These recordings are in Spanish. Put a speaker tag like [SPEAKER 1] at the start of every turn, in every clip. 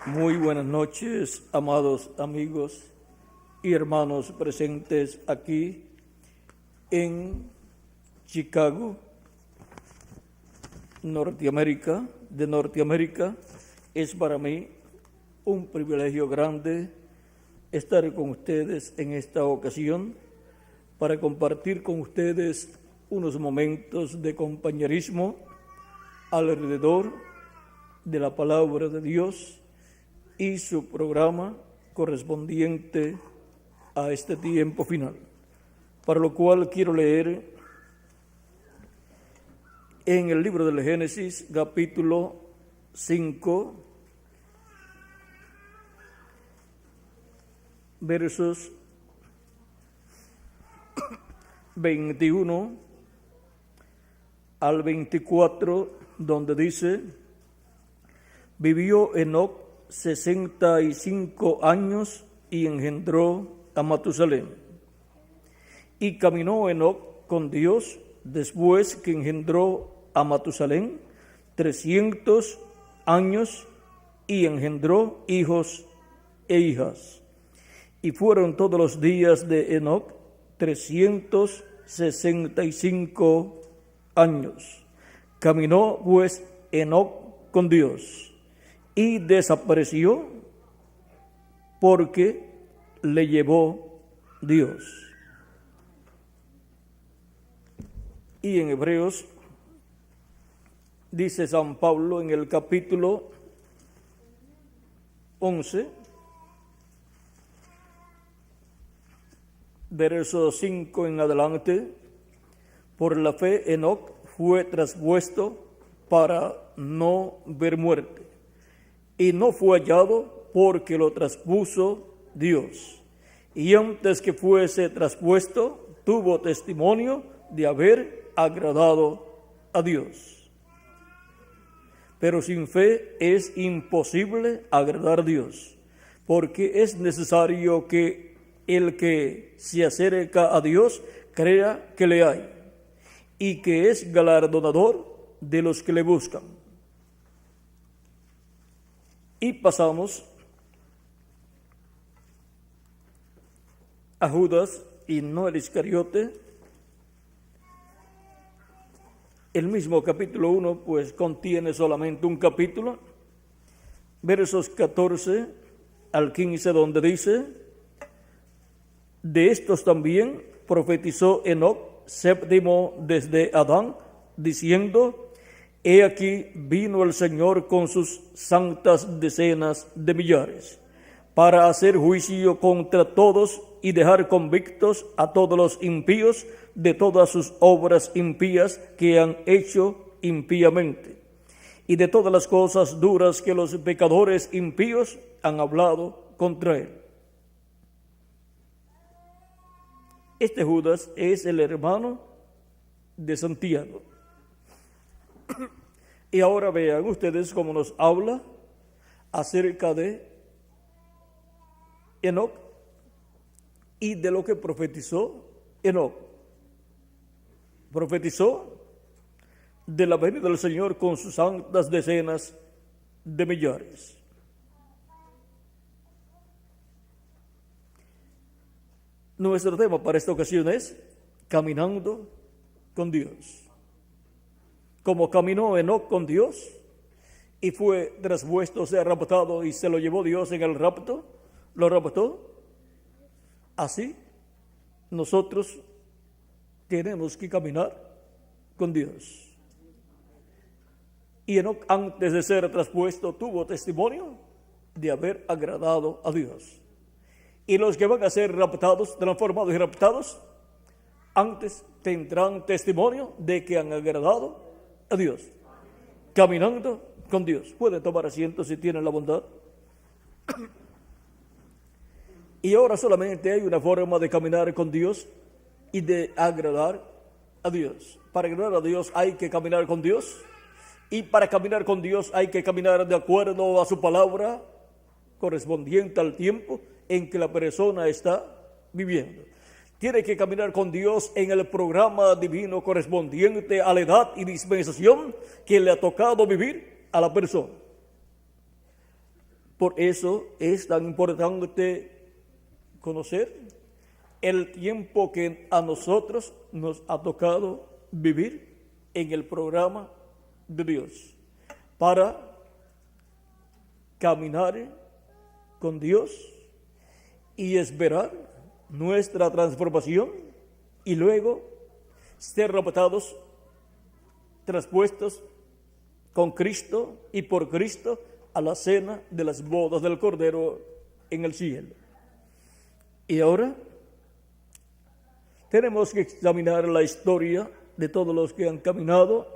[SPEAKER 1] Muy buenas noches, amados amigos y hermanos presentes aquí en Chicago, Norteamérica. Es para mí un privilegio grande estar con ustedes en esta ocasión para compartir con ustedes unos momentos de compañerismo alrededor de la palabra de Dios y su programa correspondiente a este tiempo final, para lo cual quiero leer en el libro del Génesis, capítulo 5, versos 21 al 24, donde dice: vivió Enoc 65 años y engendró a Matusalén. Y caminó Enoc con Dios después que engendró a Matusalén 300 años y engendró hijos e hijas. Y fueron todos los días de Enoc 365 años. Caminó pues Enoc con Dios y desapareció porque le llevó Dios. Y en Hebreos dice San Pablo en el capítulo 11, verso 5 en adelante: por la fe Enoc fue traspuesto para no ver muerte, y no fue hallado porque lo traspuso Dios. Y antes que fuese traspuesto, tuvo testimonio de haber agradado a Dios. Pero sin fe es imposible agradar a Dios, porque es necesario que el que se acerca a Dios crea que le hay, y que es galardonador de los que le buscan. Y pasamos a Judas y no el Iscariote. El mismo capítulo 1 pues contiene solamente un capítulo, versos 14 al 15, donde dice: de estos también profetizó Enoc, séptimo desde Adán, diciendo: he aquí vino el Señor con sus santas decenas de millares, para hacer juicio contra todos y dejar convictos a todos los impíos de todas sus obras impías que han hecho impíamente, y de todas las cosas duras que los pecadores impíos han hablado contra él. Este Judas es el hermano de Santiago. Y ahora vean ustedes cómo nos habla acerca de Enoc y de lo que profetizó Enoc. Profetizó de la venida del Señor con sus santas decenas de millares. Nuestro tema para esta ocasión es caminando con Dios. Como caminó Enoc con Dios y fue traspuesto, sea raptado, y se lo llevó Dios en el rapto, lo raptó, así nosotros tenemos que caminar con Dios. Y Enoc, antes de ser traspuesto, tuvo testimonio de haber agradado a Dios. Y los que van a ser raptados, transformados y raptados, antes tendrán testimonio de que han agradado a Dios, caminando con Dios. Pueden tomar asiento si tienen la bondad. Y ahora solamente hay una forma de caminar con Dios y de agradar a Dios. Para agradar a Dios hay que caminar con Dios, y para caminar con Dios hay que caminar de acuerdo a su palabra, correspondiente al tiempo en que la persona está viviendo. Tiene que caminar con Dios en el programa divino correspondiente a la edad y dispensación que le ha tocado vivir a la persona. Por eso es tan importante conocer el tiempo que a nosotros nos ha tocado vivir en el programa de Dios, para caminar con Dios y esperar nuestra transformación y luego ser raptados, traspuestos con Cristo y por Cristo a la cena de las bodas del Cordero en el cielo. Y ahora tenemos que examinar la historia de todos los que han caminado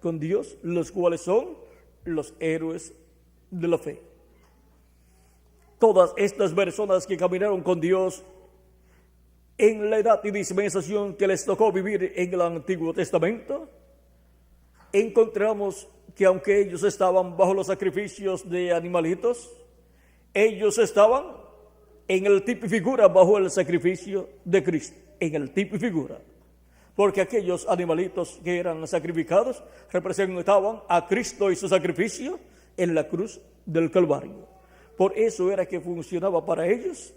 [SPEAKER 1] con Dios, los cuales son los héroes de la fe. Todas estas personas que caminaron con Dios en la edad y dispensación que les tocó vivir en el Antiguo Testamento, encontramos que aunque ellos estaban bajo los sacrificios de animalitos, ellos estaban en el tipo y figura bajo el sacrificio de Cristo, en el tipo y figura. Porque aquellos animalitos que eran sacrificados representaban a Cristo y su sacrificio en la cruz del Calvario. Por eso era que funcionaba para ellos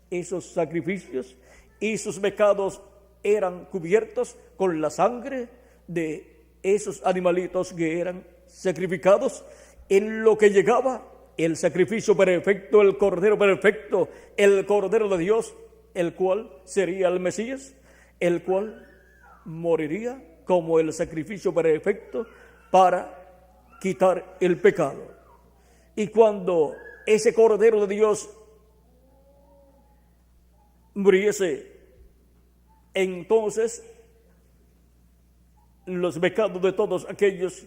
[SPEAKER 1] esos sacrificios, y sus pecados eran cubiertos con la sangre de esos animalitos que eran sacrificados, en lo que llegaba el sacrificio perfecto, el Cordero perfecto, el Cordero de Dios, el cual sería el Mesías, el cual moriría como el sacrificio perfecto para quitar el pecado. Y cuando ese Cordero de Dios muriese, entonces los pecados de todos aquellos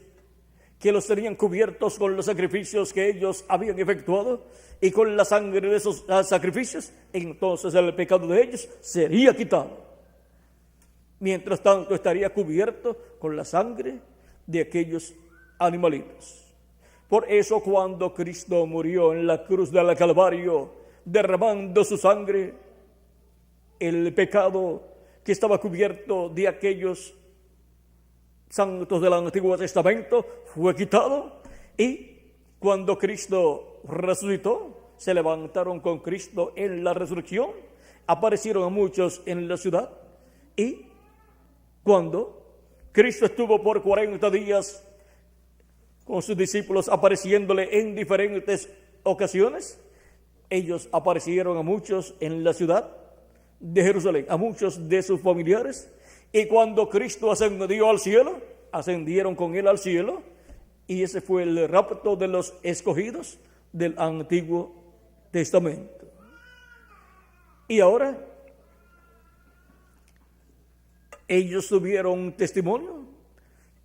[SPEAKER 1] que los tenían cubiertos con los sacrificios que ellos habían efectuado y con la sangre de esos sacrificios, entonces el pecado de ellos sería quitado. Mientras tanto estaría cubierto con la sangre de aquellos animalitos. Por eso cuando Cristo murió en la cruz del Calvario, derramando su sangre, el pecado que estaba cubierto de aquellos santos del Antiguo Testamento fue quitado, y cuando Cristo resucitó, se levantaron con Cristo en la resurrección, aparecieron a muchos en la ciudad, y cuando Cristo estuvo por 40 días con sus discípulos apareciéndole en diferentes ocasiones, ellos aparecieron a muchos en la ciudad de Jerusalén, a muchos de sus familiares. Y cuando Cristo ascendió al cielo, ascendieron con él al cielo, y ese fue el rapto de los escogidos del Antiguo Testamento. Y ahora ellos tuvieron testimonio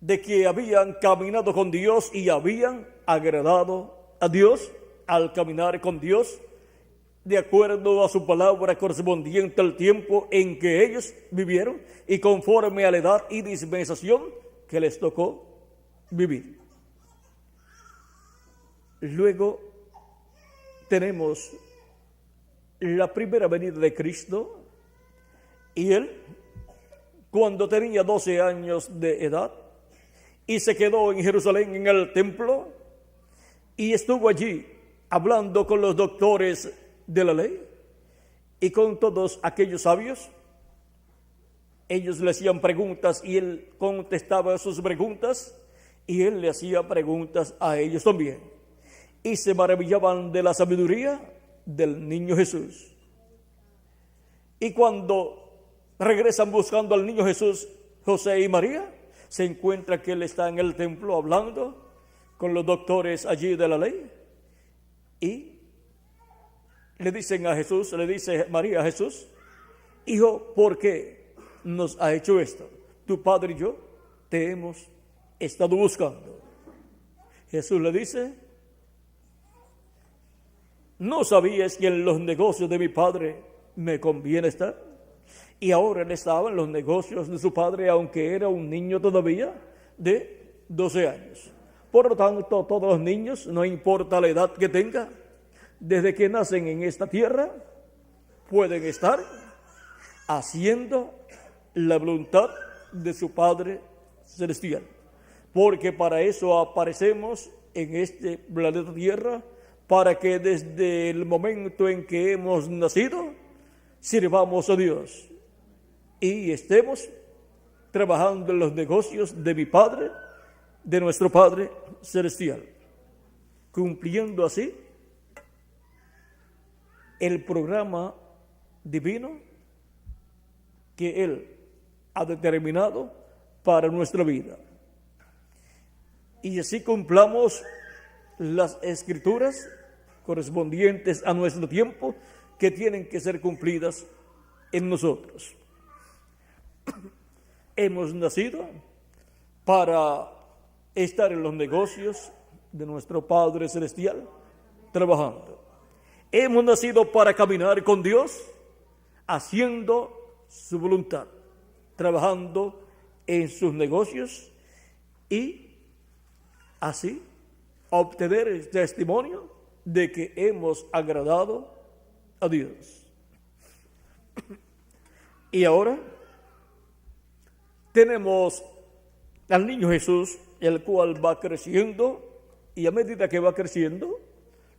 [SPEAKER 1] de que habían caminado con Dios y habían agradado a Dios al caminar con Dios, de acuerdo a su palabra correspondiente al tiempo en que ellos vivieron y conforme a la edad y dispensación que les tocó vivir. Luego tenemos la primera venida de Cristo, y él, cuando tenía 12 años de edad, y se quedó en Jerusalén en el templo, y estuvo allí hablando con los doctores de la ley y con todos aquellos sabios. Ellos le hacían preguntas y él contestaba sus preguntas, y él le hacía preguntas a ellos también, y se maravillaban de la sabiduría del niño Jesús. Y cuando regresan buscando al niño Jesús, José y María, se encuentra que él está en el templo hablando con los doctores allí de la ley, y le dicen a Jesús, le dice María a Jesús: hijo, ¿por qué nos ha hecho esto? Tu padre y yo te hemos estado buscando. Jesús le dice: ¿no sabías que en los negocios de mi padre me conviene estar? Y ahora él estaba en los negocios de su padre, aunque era un niño todavía de 12 años. Por lo tanto, todos los niños, no importa la edad que tengan, desde que nacen en esta tierra, pueden estar haciendo la voluntad de su Padre Celestial. Porque para eso aparecemos en este planeta Tierra, para que desde el momento en que hemos nacido, sirvamos a Dios y estemos trabajando en los negocios de mi Padre, de nuestro Padre Celestial, cumpliendo así el programa divino que Él ha determinado para nuestra vida. Y así cumplamos las escrituras correspondientes a nuestro tiempo que tienen que ser cumplidas en nosotros. Hemos nacido para estar en los negocios de nuestro Padre Celestial, trabajando. Hemos nacido para caminar con Dios, haciendo su voluntad, trabajando en sus negocios y así obtener el testimonio de que hemos agradado a Dios. Y ahora tenemos al niño Jesús, el cual va creciendo, y a medida que va creciendo,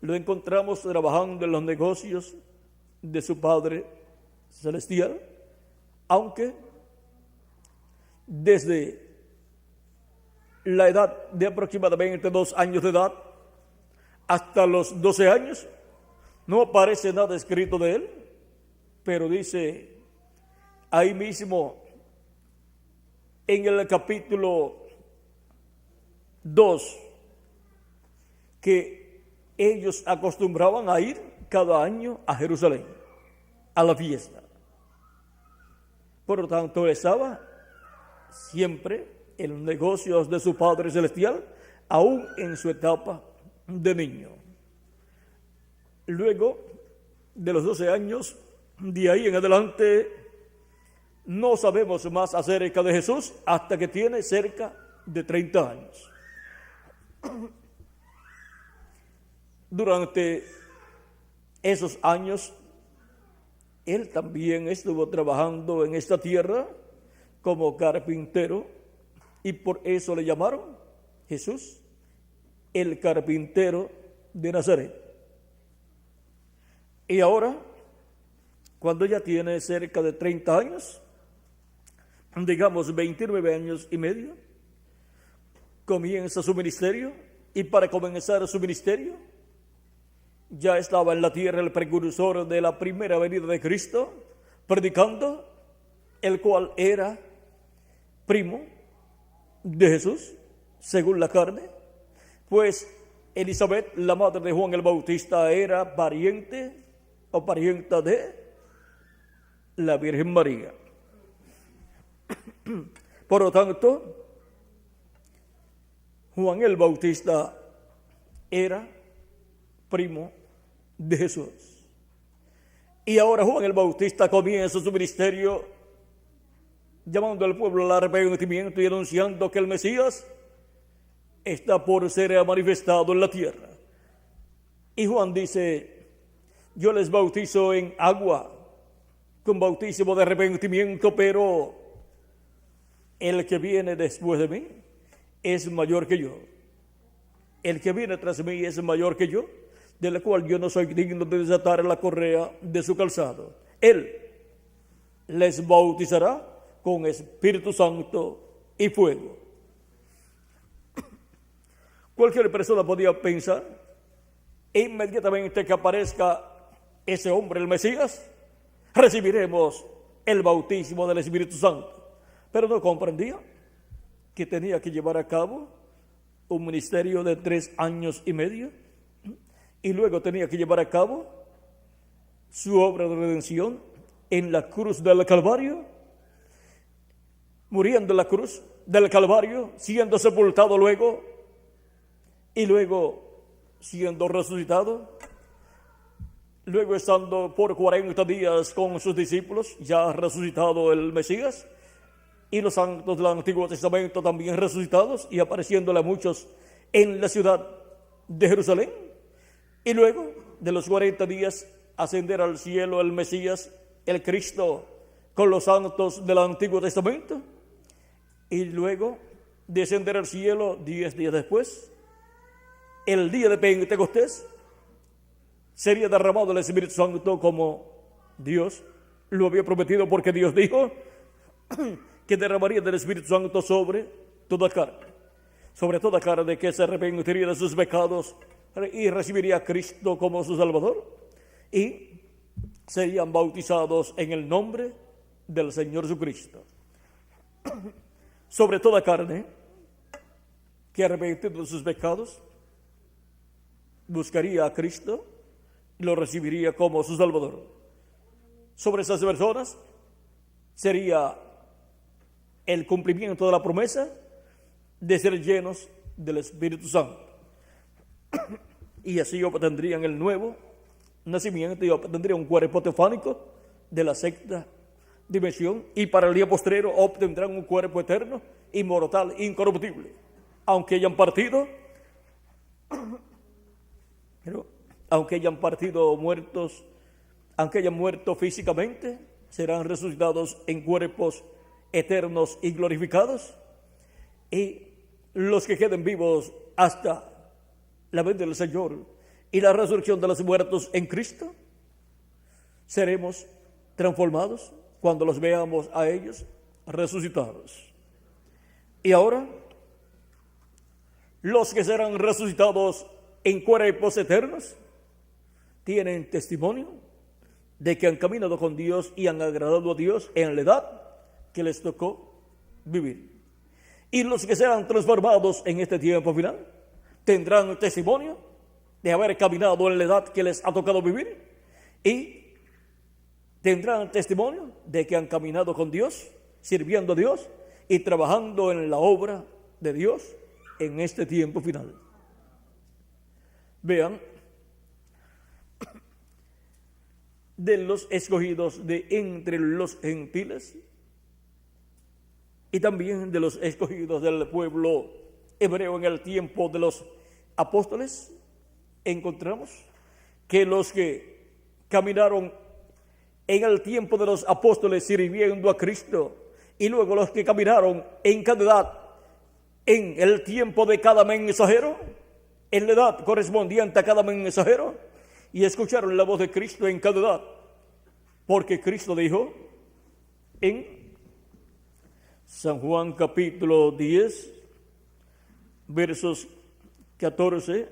[SPEAKER 1] lo encontramos trabajando en los negocios de su Padre Celestial, aunque desde la edad de aproximadamente 2 años de edad hasta los 12 años, no aparece nada escrito de él, pero dice ahí mismo en el capítulo 2 que ellos acostumbraban a ir cada año a Jerusalén, a la fiesta. Por lo tanto, él estaba siempre en los negocios de su Padre Celestial, aún en su etapa de niño. Luego de los 12 años, de ahí en adelante, no sabemos más acerca de Jesús hasta que tiene cerca de 30 años. Durante esos años, él también estuvo trabajando en esta tierra como carpintero, y por eso le llamaron Jesús, el carpintero de Nazaret. Y ahora, cuando ya tiene cerca de 30 años, digamos 29 años y medio, comienza su ministerio, y para comenzar su ministerio, ya estaba en la tierra el precursor de la primera venida de Cristo, predicando, el cual era primo de Jesús, según la carne, pues Elizabeth, la madre de Juan el Bautista, era pariente o parienta de la Virgen María. Por lo tanto, Juan el Bautista era primo de Jesús. Y ahora Juan el Bautista comienza su ministerio llamando al pueblo al arrepentimiento y anunciando que el Mesías está por ser manifestado en la tierra. Y Juan dice: yo les bautizo en agua con bautismo de arrepentimiento, pero el que viene después de mí es mayor que yo. El que viene tras mí es mayor que yo, del cual yo no soy digno de desatar la correa de su calzado. Él les bautizará con Espíritu Santo y fuego. Cualquier persona podía pensar inmediatamente que aparezca ese hombre, el Mesías, recibiremos el bautismo del Espíritu Santo. Pero no comprendía que tenía que llevar a cabo un ministerio de 3 años y medio, y luego tenía que llevar a cabo su obra de redención en la cruz del Calvario, muriendo en la cruz del Calvario, siendo sepultado luego, y luego siendo resucitado, luego estando por 40 días con sus discípulos, ya resucitado el Mesías, y los santos del Antiguo Testamento también resucitados y apareciéndole a muchos en la ciudad de Jerusalén. Y luego de los 40 días ascender al cielo el Mesías, el Cristo, con los santos del Antiguo Testamento. Y luego descender al cielo 10 días después, el día de Pentecostés, sería derramado el Espíritu Santo como Dios lo había prometido, porque Dios dijo que derramaría del Espíritu Santo sobre toda carne que se arrepentiría de sus pecados y recibiría a Cristo como su Salvador, y serían bautizados en el nombre del Señor Jesucristo. Sobre toda carne que arrepentido de sus pecados buscaría a Cristo y lo recibiría como su Salvador. Sobre esas personas sería el cumplimiento de la promesa de ser llenos del Espíritu Santo. Y así obtendrían el nuevo nacimiento y obtendrían un cuerpo teofánico de la sexta dimensión, y para el día postrero obtendrán un cuerpo eterno, inmortal, incorruptible. Aunque hayan partido muertos, aunque hayan muerto físicamente, serán resucitados en cuerpos eternos y glorificados. Y los que queden vivos hasta la venida del Señor y la resurrección de los muertos en Cristo, seremos transformados cuando los veamos a ellos resucitados. Y ahora, los que serán resucitados en cuerpos eternos tienen testimonio de que han caminado con Dios y han agradado a Dios en la edad que les tocó vivir. Y los que serán transformados en este tiempo final tendrán testimonio de haber caminado en la edad que les ha tocado vivir, y tendrán testimonio de que han caminado con Dios, sirviendo a Dios y trabajando en la obra de Dios en este tiempo final. Vean, de los escogidos de entre los gentiles y también de los escogidos del pueblo hebreo en el tiempo de los apóstoles, encontramos que los que caminaron en el tiempo de los apóstoles sirviendo a Cristo, y luego los que caminaron en cada edad en el tiempo de cada mensajero, en la edad correspondiente a cada mensajero, y escucharon la voz de Cristo en cada edad, porque Cristo dijo en San Juan capítulo 10, versos 14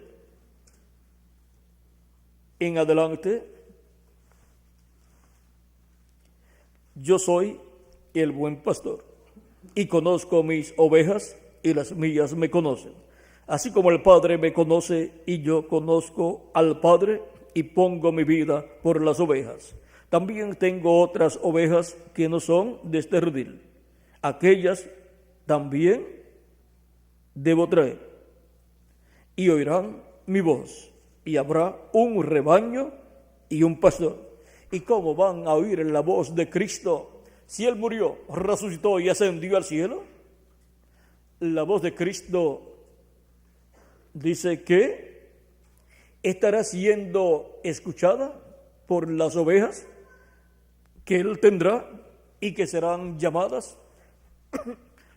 [SPEAKER 1] en adelante: yo soy el buen pastor, y conozco mis ovejas, y las mías me conocen, así como el Padre me conoce, y yo conozco al Padre, y pongo mi vida por las ovejas. También tengo otras ovejas que no son de este redil, aquellas también debo traer, y oirán mi voz, y habrá un rebaño y un pastor. ¿Y cómo van a oír la voz de Cristo si Él murió, resucitó y ascendió al cielo? La voz de Cristo dice que estará siendo escuchada por las ovejas que Él tendrá y que serán llamadas,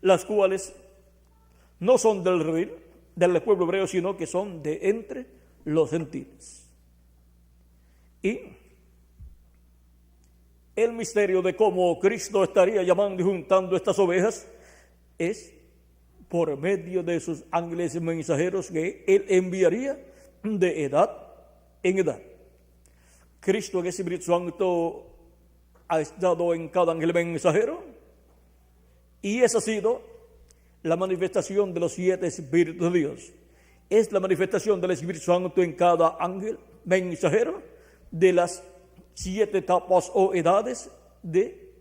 [SPEAKER 1] las cuales no son del redil, del pueblo hebreo, sino que son de entre los gentiles. Y el misterio de cómo Cristo estaría llamando y juntando estas ovejas es por medio de sus ángeles mensajeros que Él enviaría de edad en edad. Cristo en ese Espíritu Santo ha estado en cada ángel mensajero, y esa ha sido la manifestación de los 7 Espíritus de Dios. Es la manifestación del Espíritu Santo en cada ángel mensajero de las 7 etapas o edades de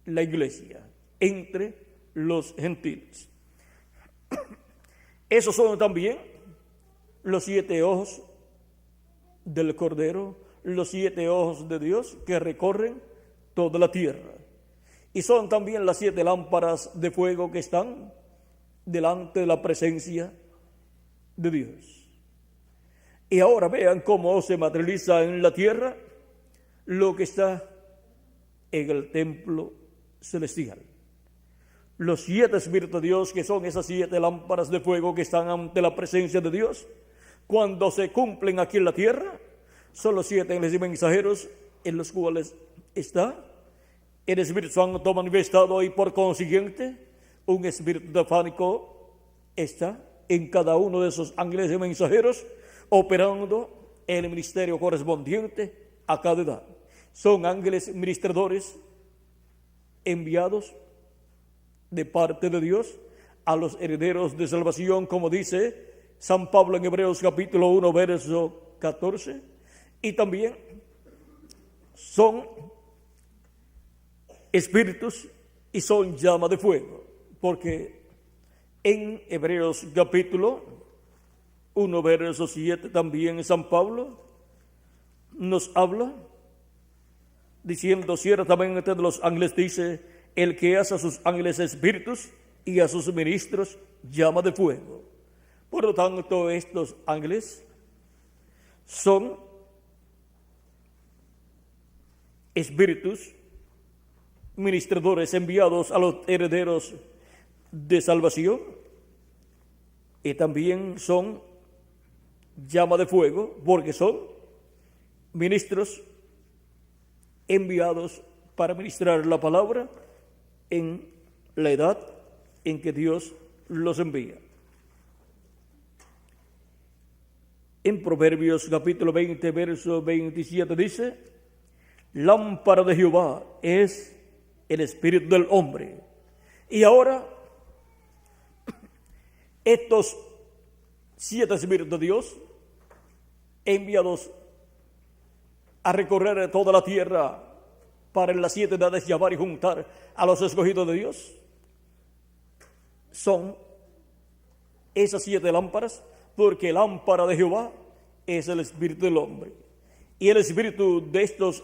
[SPEAKER 1] la iglesia entre los gentiles. Esos son también los 7 ojos del Cordero, los 7 ojos de Dios que recorren toda la tierra. Y son también las 7 lámparas de fuego que están delante de la presencia de Dios. Y ahora vean cómo se materializa en la tierra lo que está en el templo celestial. Los 7 Espíritus de Dios, que son esas 7 lámparas de fuego que están ante la presencia de Dios, cuando se cumplen aquí en la tierra, son los 7 ángeles y mensajeros en los cuales está el Espíritu Santo manifestado, y por consiguiente un espíritu teofánico está en cada uno de esos ángeles y mensajeros, operando el ministerio correspondiente a cada edad. Son ángeles ministradores enviados de parte de Dios a los herederos de salvación, como dice San Pablo en Hebreos capítulo 1, verso 14, y también son espíritus y son llama de fuego, porque en Hebreos capítulo 1, verso 7, también San Pablo nos habla diciendo: ciertamente de los ángeles dice, el que hace a sus ángeles espíritus y a sus ministros llama de fuego. Por lo tanto, estos ángeles son espíritus ministradores enviados a los herederos de salvación, y también son llama de fuego, porque son ministros enviados para ministrar la palabra en la edad en que Dios los envía. En Proverbios capítulo 20, verso 27 dice: lámpara de Jehová es el espíritu del hombre. Y ahora, estos 7 espíritus de Dios enviados a recorrer toda la tierra para en las 7 edades llevar y juntar a los escogidos de Dios, son esas 7 lámparas, porque lámpara de Jehová es el espíritu del hombre. Y el espíritu de estos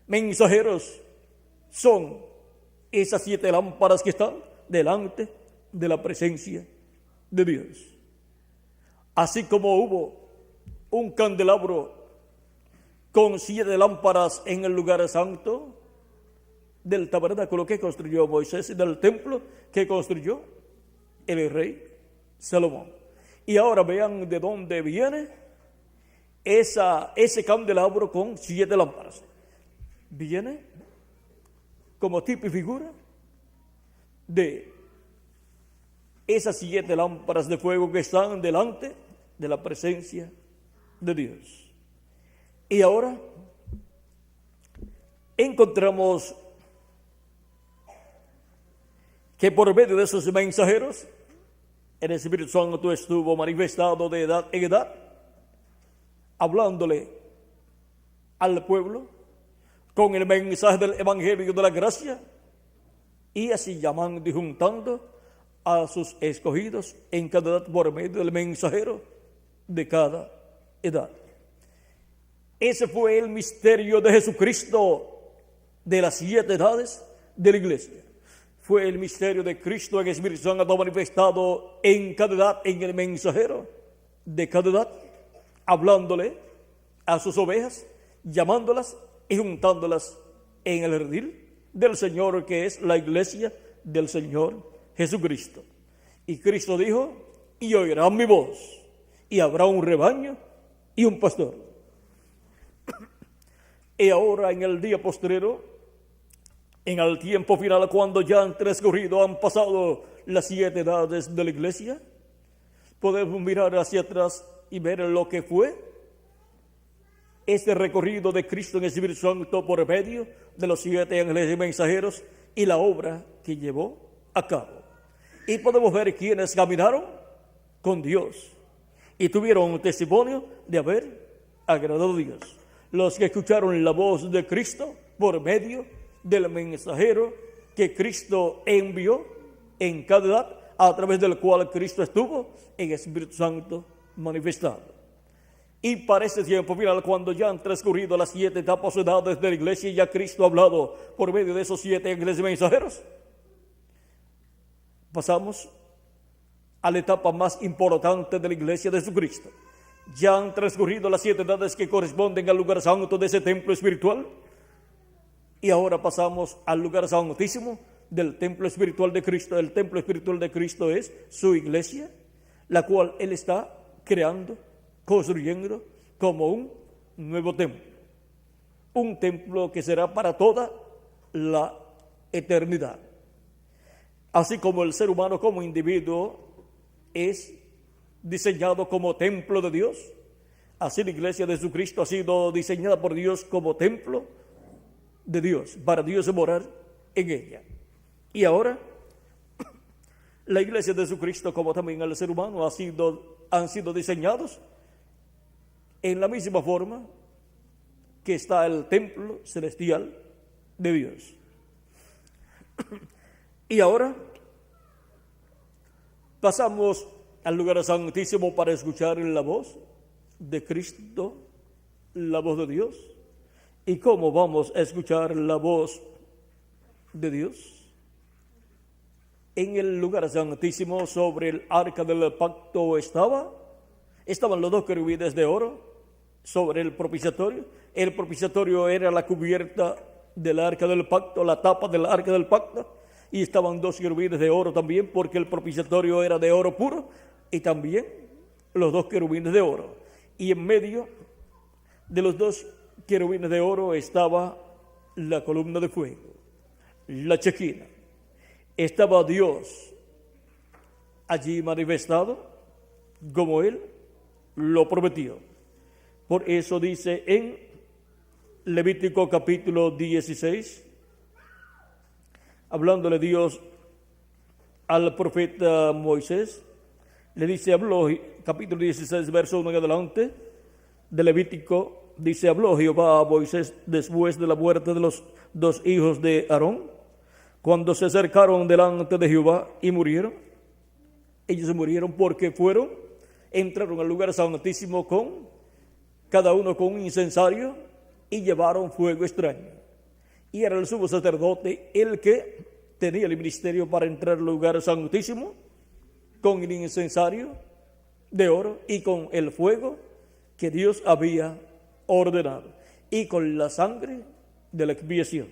[SPEAKER 1] mensajeros son esas 7 lámparas que están delante de la presencia de Dios. Así como hubo un candelabro con 7 lámparas en el lugar santo del tabernáculo que construyó Moisés y del templo que construyó el rey Salomón. Y ahora vean de dónde viene ese candelabro con 7 lámparas. Viene como tipo y figura de esas 7 lámparas de fuego que están delante de la presencia de Dios. Y ahora encontramos que por medio de esos mensajeros el Espíritu Santo estuvo manifestado de edad en edad, hablándole al pueblo con el mensaje del Evangelio de la gracia, y así llamando y juntando a sus escogidos en cada edad por medio del mensajero de cada edad. Ese fue el misterio de Jesucristo de las 7 edades de la iglesia. Fue el misterio de Cristo en el Espíritu Santo manifestado en cada edad, en el mensajero de cada edad, hablándole a sus ovejas, llamándolas y juntándolas en el redil del Señor, que es la iglesia del Señor Jesucristo. Y Cristo dijo: y oirán mi voz, y habrá un rebaño y un pastor. Y ahora, en el día postrero, en el tiempo final, cuando ya han transcurrido, han pasado las 7 edades de la iglesia, podemos mirar hacia atrás y ver lo que fue este recorrido de Cristo en el Espíritu Santo por medio de los 7 ángeles y mensajeros y la obra que llevó a cabo. Y podemos ver quienes caminaron con Dios y tuvieron un testimonio de haber agradado a Dios. Los que escucharon la voz de Cristo por medio del mensajero que Cristo envió en cada edad, a través del cual Cristo estuvo en el Espíritu Santo manifestado. Y para ese tiempo final, cuando ya han transcurrido las 7 etapas o edades de la iglesia y ya Cristo ha hablado por medio de esos 7 ángeles mensajeros, pasamos a la etapa más importante de la iglesia de Jesucristo. Ya han transcurrido las 7 edades que corresponden al lugar santo de ese templo espiritual, y ahora pasamos al lugar santísimo del templo espiritual de Cristo. El templo espiritual de Cristo es su iglesia, la cual Él está creando, construyendo como un nuevo templo, un templo que será para toda la eternidad. Así como el ser humano como individuo es diseñado como templo de Dios, así la iglesia de Jesucristo ha sido diseñada por Dios como templo de Dios, para Dios morar en ella. Y ahora, la iglesia de Jesucristo, como también el ser humano, han sido diseñados en la misma forma que está el templo celestial de Dios. Y ahora pasamos al lugar santísimo para escuchar la voz de Cristo, la voz de Dios. ¿Y cómo vamos a escuchar la voz de Dios? En el lugar santísimo, sobre el arca del pacto estaban los dos querubines de oro sobre el propiciatorio. El propiciatorio era la cubierta del arca del pacto, la tapa del arca del pacto, y estaban dos querubines de oro también, porque el propiciatorio era de oro puro, y también los dos querubines de oro. Y en medio de los dos querubines de oro estaba la columna de fuego, la Chequina. Estaba Dios allí manifestado como Él lo prometió. Por eso dice en Levítico capítulo 16, hablándole Dios al profeta Moisés, le dice, habló, capítulo 16, verso 1 en adelante, de Levítico, dice, habló Jehová a Moisés después de la muerte de los dos hijos de Aarón, cuando se acercaron delante de Jehová y murieron. Ellos murieron porque entraron al lugar santísimo cada uno con un incensario y llevaron fuego extraño. Y era el sumo sacerdote el que tenía el ministerio para entrar al lugar santísimo con el incensario de oro y con el fuego que Dios había ordenado y con la sangre de la expiación.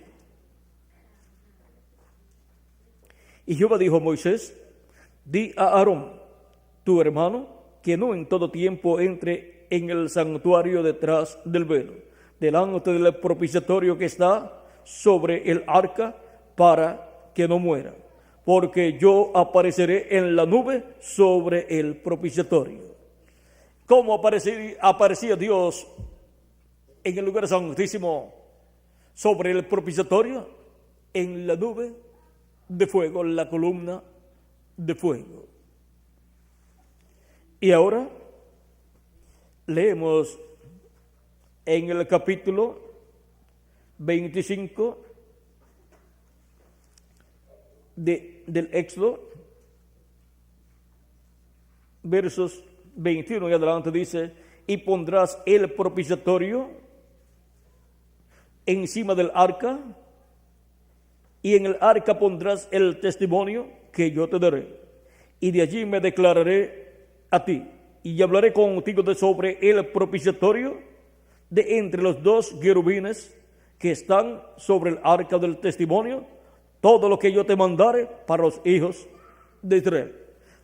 [SPEAKER 1] Y Jehová dijo a Moisés, di a Aarón, tu hermano, que no en todo tiempo entre en el santuario detrás del velo, delante del propiciatorio que está sobre el arca, para que no muera, porque yo apareceré en la nube sobre el propiciatorio. ¿Cómo aparecía Dios en el lugar santísimo sobre el propiciatorio? En la nube de fuego, la columna de fuego. Y ahora leemos en el capítulo 25 del Éxodo, versos 21 y adelante, dice, y pondrás el propiciatorio encima del arca, y en el arca pondrás el testimonio que yo te daré, y de allí me declararé a ti, y hablaré contigo de sobre el propiciatorio, de entre los dos querubines que están sobre el arca del testimonio, todo lo que yo te mandare para los hijos de Israel.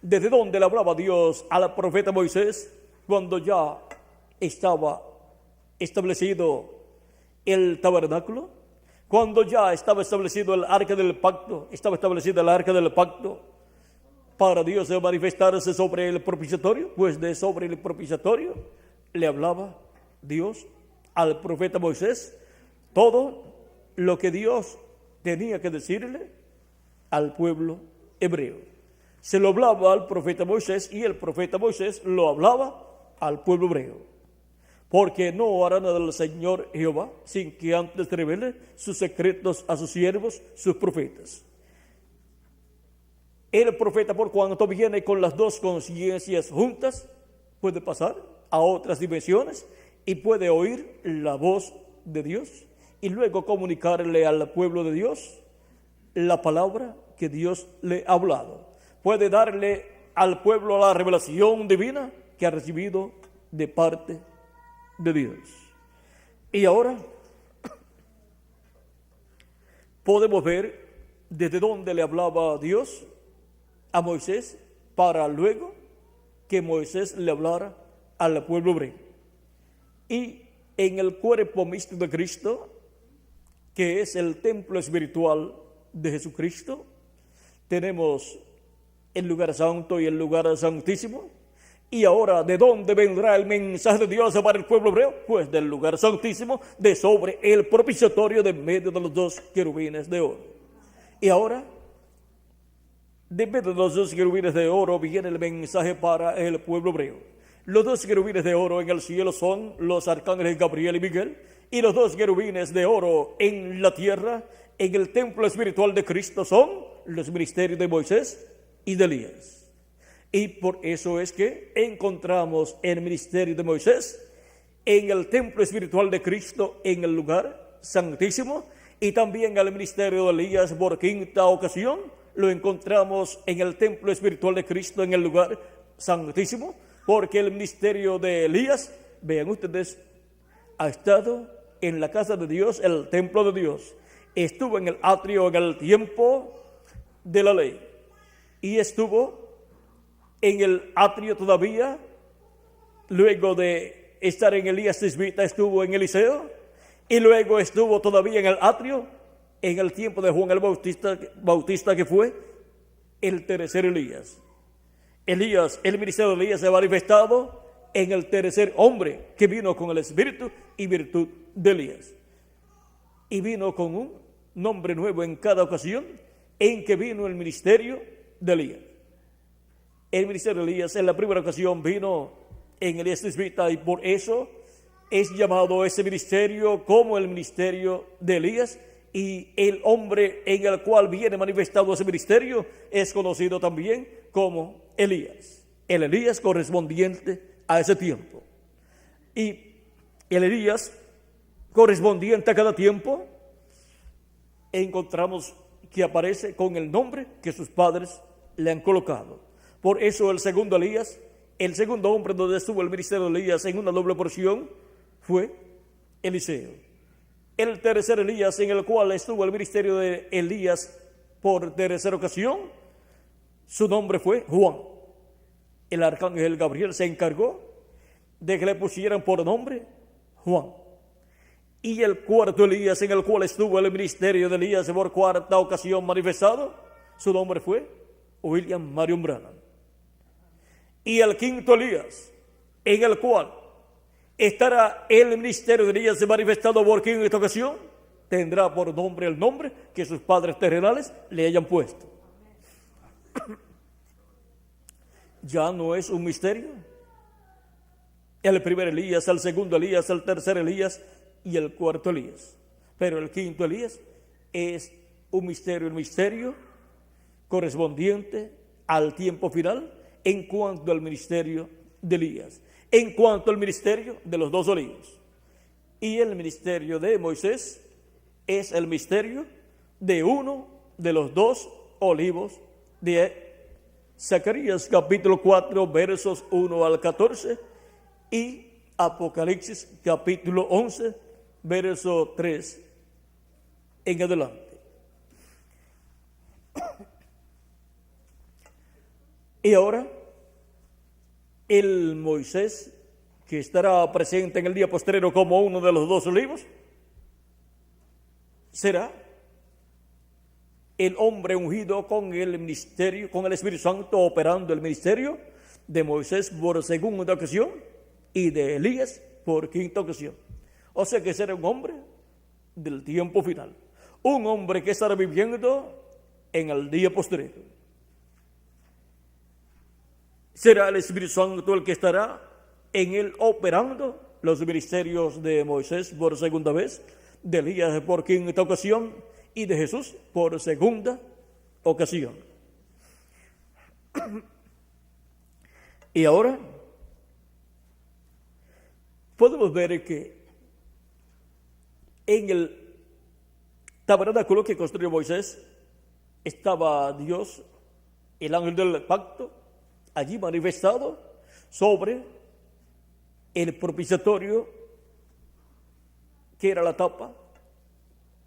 [SPEAKER 1] ¿Desde dónde le hablaba Dios al profeta Moisés? Cuando ya estaba establecido el tabernáculo, cuando ya estaba establecido el arca del pacto, para Dios manifestarse sobre el propiciatorio, pues de sobre el propiciatorio le hablaba Dios al profeta Moisés todo lo que Dios tenía que decirle al pueblo hebreo. Se lo hablaba al profeta Moisés y el profeta Moisés lo hablaba al pueblo hebreo. Porque no hará nada el Señor Jehová sin que antes revele sus secretos a sus siervos, sus profetas. El profeta, por cuanto viene con las dos conciencias juntas, puede pasar a otras dimensiones y puede oír la voz de Dios y luego comunicarle al pueblo de Dios la palabra que Dios le ha hablado. Puede darle al pueblo la revelación divina que ha recibido de parte de Dios. Y ahora podemos ver desde dónde le hablaba Dios a Moisés para luego que Moisés le hablara al pueblo hebreo. Y en el cuerpo místico de Cristo, que es el templo espiritual de Jesucristo. Tenemos el lugar santo y el lugar santísimo. Y ahora, ¿de dónde vendrá el mensaje de Dios para el pueblo hebreo? Pues del lugar santísimo, de sobre el propiciatorio, de medio de los dos querubines de oro. Y ahora, de medio de los dos querubines de oro viene el mensaje para el pueblo hebreo. Los dos querubines de oro en el cielo son los arcángeles Gabriel y Miguel, y los dos querubines de oro en la tierra, en el templo espiritual de Cristo, son los ministerios de Moisés y de Elías. Y por eso es que encontramos el ministerio de Moisés en el templo espiritual de Cristo, en el lugar santísimo, y también el ministerio de Elías por quinta ocasión lo encontramos en el templo espiritual de Cristo, en el lugar santísimo, porque el ministerio de Elías, vean ustedes, ha estado en la casa de Dios, el templo de Dios. Estuvo en el atrio en el tiempo de la ley, y estuvo en el atrio todavía, luego de estar en Elías Tisbita, estuvo en Eliseo, y luego estuvo todavía en el atrio, en el tiempo de Juan el Bautista, que fue el tercer Elías. Elías, el ministerio de Elías se ha manifestado en el tercer hombre, que vino con el espíritu y virtud de Elías. Y vino con un nombre nuevo en cada ocasión en que vino el ministerio de Elías. El ministerio de Elías en la primera ocasión vino en Elías Tisbita, y por eso es llamado ese ministerio como el ministerio de Elías, y el hombre en el cual viene manifestado ese ministerio es conocido también como Elías, el Elías correspondiente a ese tiempo. Y el Elías correspondiente a cada tiempo encontramos que aparece con el nombre que sus padres le han colocado. Por eso el segundo Elías, el segundo hombre donde estuvo el ministerio de Elías en una doble porción, fue Eliseo. El tercer Elías en el cual estuvo el ministerio de Elías por tercera ocasión, su nombre fue Juan. El arcángel Gabriel se encargó de que le pusieran por nombre Juan. Y el cuarto Elías en el cual estuvo el ministerio de Elías por cuarta ocasión manifestado, su nombre fue William Marion Branham. Y el quinto Elías, en el cual estará el ministerio de Elías manifestado por quinta ocasión, tendrá por nombre el nombre que sus padres terrenales le hayan puesto. Ya no es un misterio. El primer Elías, el segundo Elías, el tercer Elías y el cuarto Elías. Pero el quinto Elías es un misterio, el misterio correspondiente al tiempo final en cuanto al ministerio de Elías, en cuanto al ministerio de los dos olivos. Y el ministerio de Moisés es el misterio de uno de los dos olivos de Zacarías capítulo 4 versos 1 al 14 y Apocalipsis capítulo 11 verso 3 en adelante. Y ahora, el Moisés, que estará presente en el día postrero como uno de los dos olivos, será el hombre ungido con el ministerio, con el Espíritu Santo operando el ministerio de Moisés por segunda ocasión y de Elías por quinta ocasión. O sea que será un hombre del tiempo final, un hombre que estará viviendo en el día postrero. Será el Espíritu Santo el que estará en él operando los ministerios de Moisés por segunda vez, de Elías por quinta ocasión y de Jesús por segunda ocasión. Y ahora podemos ver que en el tabernáculo que construyó Moisés estaba Dios, el ángel del pacto, allí manifestado sobre el propiciatorio, que era la tapa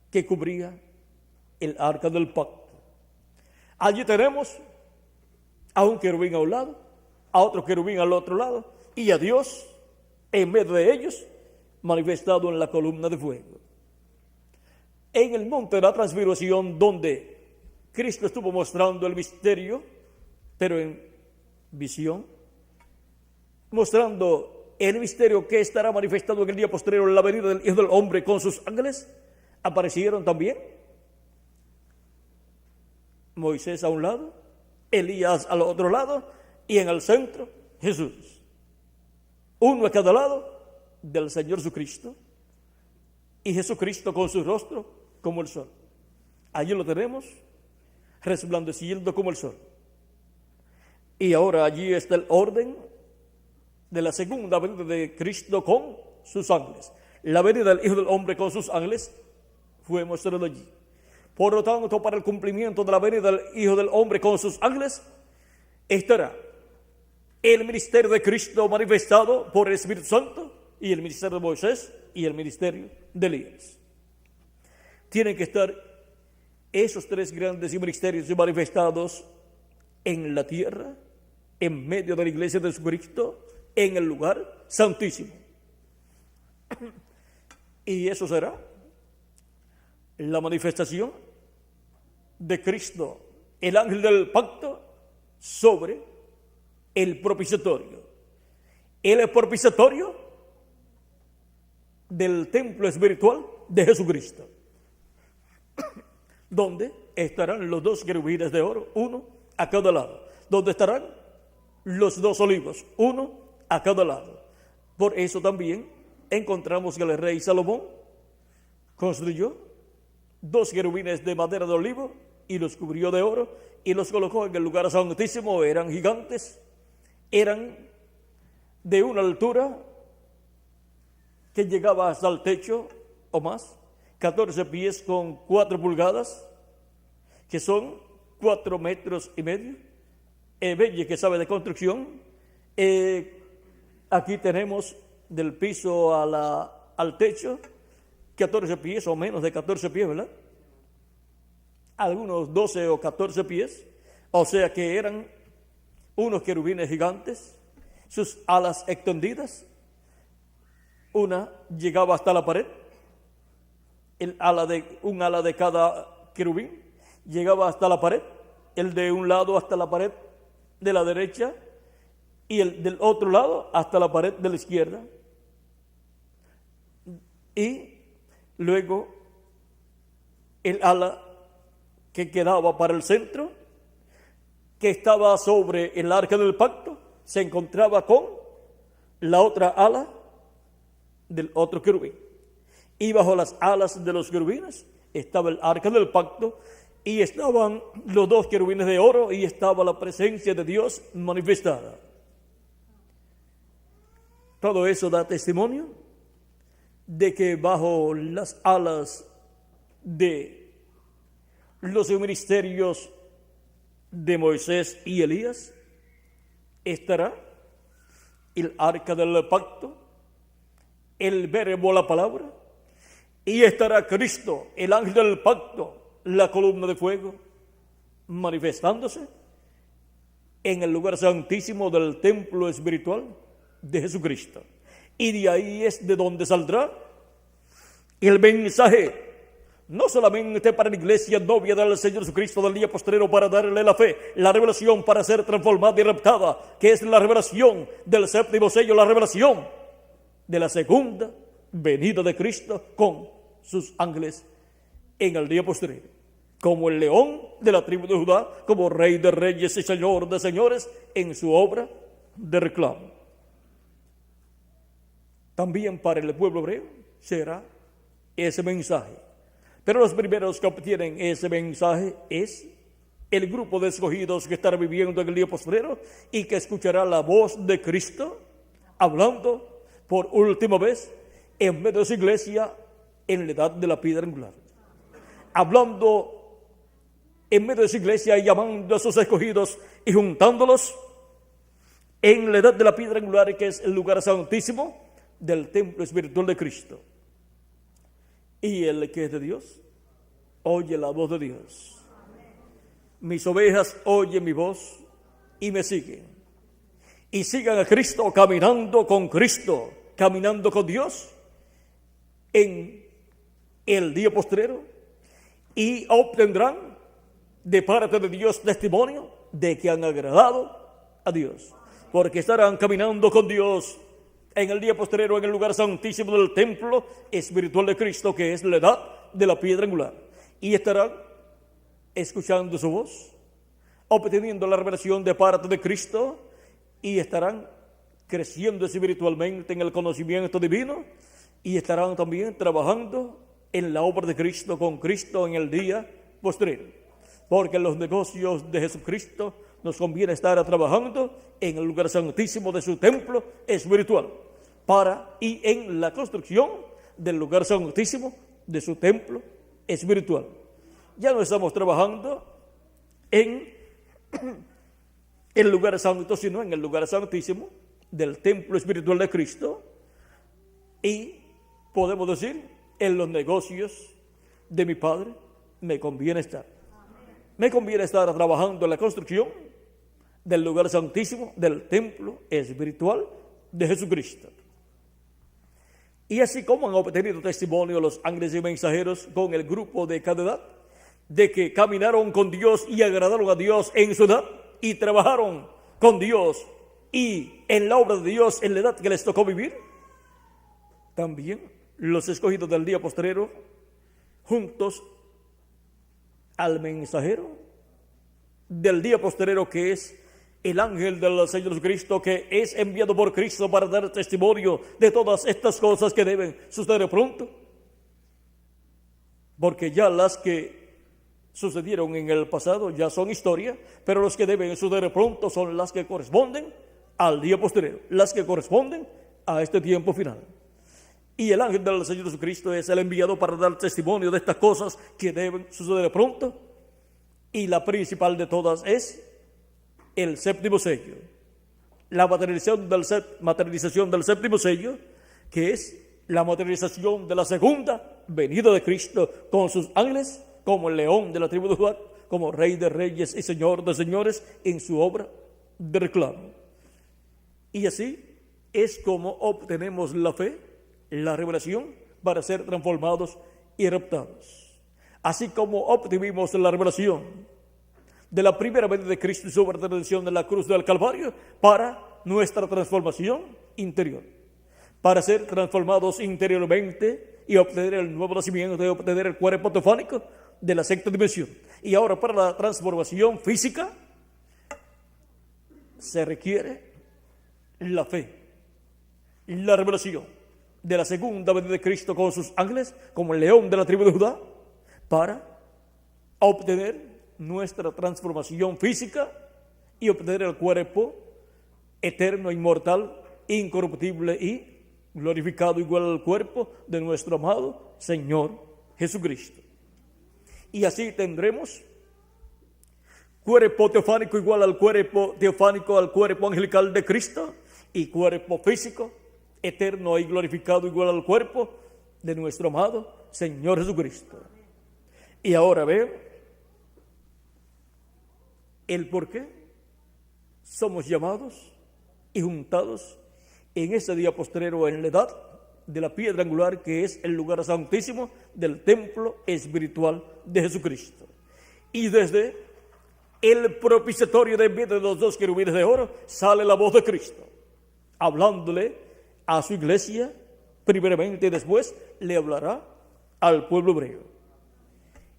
[SPEAKER 1] que cubría el arca del pacto. Allí tenemos a un querubín a un lado, a otro querubín al otro lado, y a Dios en medio de ellos, manifestado en la columna de fuego. En el monte de la transfiguración, donde Cristo estuvo mostrando el misterio, pero en visión, mostrando el misterio que estará manifestado en el día posterior, en la venida del Hijo del Hombre con sus ángeles, aparecieron también Moisés a un lado, Elías al otro lado, y en el centro Jesús. Uno a cada lado del Señor Jesucristo, y Jesucristo con su rostro como el sol. Allí lo tenemos, resplandeciendo como el sol. Y ahora allí está el orden de la segunda venida de Cristo con sus ángeles. La venida del Hijo del Hombre con sus ángeles fue mostrado allí. Por lo tanto, para el cumplimiento de la venida del Hijo del Hombre con sus ángeles, estará el ministerio de Cristo manifestado por el Espíritu Santo, y el ministerio de Moisés y el ministerio de Elías. Tienen que estar esos tres grandes ministerios manifestados en la tierra, en medio de la iglesia de Jesucristo, en el lugar santísimo. Y eso será la manifestación de Cristo, el ángel del pacto, sobre el propiciatorio. El propiciatorio del templo espiritual de Jesucristo, donde estarán los dos querubines de oro, uno a cada lado, donde estarán los dos olivos, uno a cada lado. Por eso también encontramos que el rey Salomón construyó dos querubines de madera de olivo y los cubrió de oro y los colocó en el lugar santísimo. Eran gigantes, eran de una altura que llegaba hasta el techo o más, 14 pies con 4 pulgadas, que son 4 metros y medio. Belle, que sabe de construcción, aquí tenemos del piso al techo 14 pies o menos de 14 pies, ¿verdad? Algunos 12 o 14 pies, o sea que eran unos querubines gigantes, sus alas extendidas. Una llegaba hasta la pared, un ala de cada querubín llegaba hasta la pared, el de un lado hasta la pared de la derecha y el del otro lado hasta la pared de la izquierda. Y luego el ala que quedaba para el centro, que estaba sobre el arca del pacto, se encontraba con la otra ala del otro querubín. Y bajo las alas de los querubines estaba el arca del pacto, y estaban los dos querubines de oro, y estaba la presencia de Dios manifestada. Todo eso da testimonio de que bajo las alas de los ministerios de Moisés y Elías estará el arca del pacto, el verbo, la palabra, y estará Cristo, el ángel del pacto, la columna de fuego, manifestándose en el lugar santísimo del templo espiritual de Jesucristo. Y de ahí es de donde saldrá el mensaje, no solamente para la iglesia novia del Señor Jesucristo del día postrero, para darle la fe, la revelación para ser transformada y raptada, que es la revelación del séptimo sello, la revelación de la segunda venida de Cristo con sus ángeles en el día postrero, como el león de la tribu de Judá, como rey de reyes y señor de señores en su obra de reclamo. También para el pueblo hebreo será ese mensaje. Pero los primeros que obtienen ese mensaje es el grupo de escogidos que estará viviendo en el día postrero y que escuchará la voz de Cristo hablando por última vez en medio de su iglesia en la edad de la piedra angular. Hablando en medio de su iglesia y llamando a sus escogidos y juntándolos en la edad de la piedra angular, que es el lugar santísimo del templo espiritual de Cristo. Y el que es de Dios oye la voz de Dios. Mis ovejas oyen mi voz y me siguen. Y sigan a Cristo caminando con Dios en el día postrero y obtendrán de parte de Dios testimonio de que han agradado a Dios, porque estarán caminando con Dios en el día postrero en el lugar santísimo del templo espiritual de Cristo, que es la edad de la piedra angular, y estarán escuchando su voz, obteniendo la revelación de parte de Cristo, y estarán creciendo espiritualmente en el conocimiento divino, y estarán también trabajando en la obra de Cristo con Cristo en el día postrero, porque en los negocios de Jesucristo nos conviene estar trabajando en el lugar santísimo de su templo espiritual y en la construcción del lugar santísimo de su templo espiritual. Ya no estamos trabajando en el lugar santo, sino en el lugar santísimo del templo espiritual de Cristo, y podemos decir, en los negocios de mi Padre me conviene estar. Me conviene estar trabajando en la construcción del lugar santísimo del templo espiritual de Jesucristo. Y así como han obtenido testimonio los ángeles y mensajeros con el grupo de cada edad, de que caminaron con Dios y agradaron a Dios en su edad, y trabajaron con Dios y en la obra de Dios en la edad que les tocó vivir, también los escogidos del día postrero, juntos al mensajero del día postrero, que es el ángel del Señor Jesucristo, que es enviado por Cristo para dar testimonio de todas estas cosas que deben suceder pronto, porque ya las que sucedieron en el pasado ya son historia, pero los que deben suceder pronto son las que corresponden al día postrero, las que corresponden a este tiempo final. Y el ángel del Señor Jesucristo es el enviado para dar testimonio de estas cosas que deben suceder pronto, y la principal de todas es el séptimo sello, la materialización del séptimo sello, que es la materialización de la segunda venida de Cristo con sus ángeles, como el león de la tribu de Judá, como rey de reyes y señor de señores en su obra de reclamo. Y así es como obtenemos la fe, la revelación, para ser transformados y adoptados. Así como obtuvimos la revelación de la primera venida de Cristo y su obra de redención de la cruz del Calvario para nuestra transformación interior, para ser transformados interiormente y obtener el nuevo nacimiento, y obtener el cuerpo teofánico de la sexta dimensión. Y ahora, para la transformación física se requiere la fe, la revelación de la segunda venida de Cristo con sus ángeles, como el león de la tribu de Judá, para obtener nuestra transformación física y obtener el cuerpo eterno, inmortal, incorruptible y glorificado, igual al cuerpo de nuestro amado Señor Jesucristo. Y así tendremos cuerpo teofánico igual al cuerpo teofánico, al cuerpo angelical de Cristo, y cuerpo físico eterno y glorificado igual al cuerpo de nuestro amado Señor Jesucristo. Y ahora vean el por qué somos llamados y juntados en ese día postrero en la edad de la piedra angular, que es el lugar santísimo del templo espiritual de Jesucristo. Y desde el propiciatorio de en medio de los dos querubines de oro sale la voz de Cristo, hablándole a su iglesia primeramente, y después le hablará al pueblo hebreo.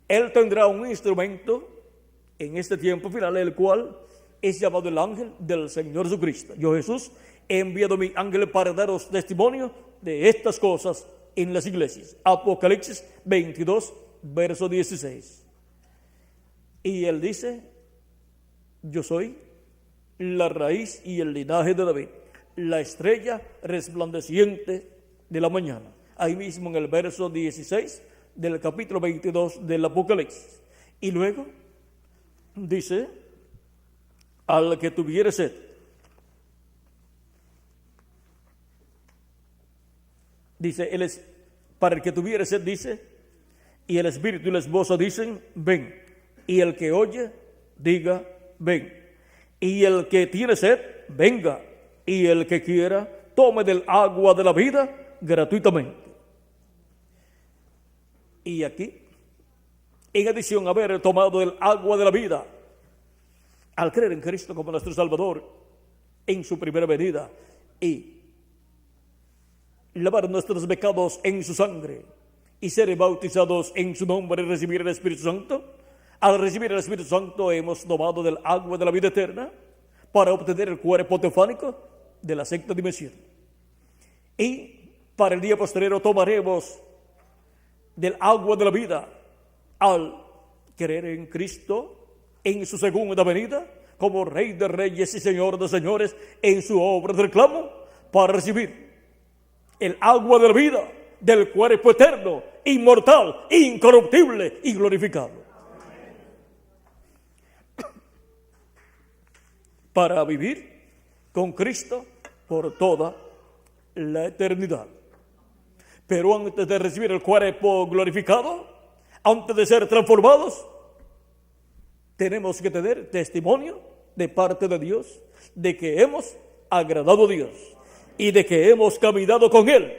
[SPEAKER 1] Él tendrá un instrumento en este tiempo final, el cual es llamado el ángel del Señor Jesucristo. Yo, Jesús, he enviado mi ángel para daros testimonio de estas cosas en las iglesias. Apocalipsis 22, verso 16. Y él dice: yo soy la raíz y el linaje de David, la estrella resplandeciente de la mañana. Ahí mismo en el verso 16 del capítulo 22 del Apocalipsis. Y luego dice: al que tuviere sed, dice, para el que tuviere sed, dice, y el Espíritu y la esposa dicen: ven. Y el que oye, diga: ven. Y el que tiene sed, venga. Y el que quiera, tome del agua de la vida gratuitamente. Y aquí, en adición a haber tomado el agua de la vida, al creer en Cristo como nuestro Salvador, en su primera venida, y lavar nuestros pecados en su sangre, y ser bautizados en su nombre y recibir el Espíritu Santo, al recibir el Espíritu Santo hemos tomado del agua de la vida eterna para obtener el cuerpo teofánico de la sexta dimensión. Y para el día posterior tomaremos del agua de la vida al creer en Cristo en su segunda venida como Rey de Reyes y Señor de Señores en su obra de reclamo para recibir el agua de la vida del cuerpo eterno, inmortal, incorruptible y glorificado. Para vivir con Cristo por toda la eternidad. Pero antes de recibir el cuerpo glorificado, antes de ser transformados, tenemos que tener testimonio de parte de Dios de que hemos agradado a Dios y de que hemos caminado con Él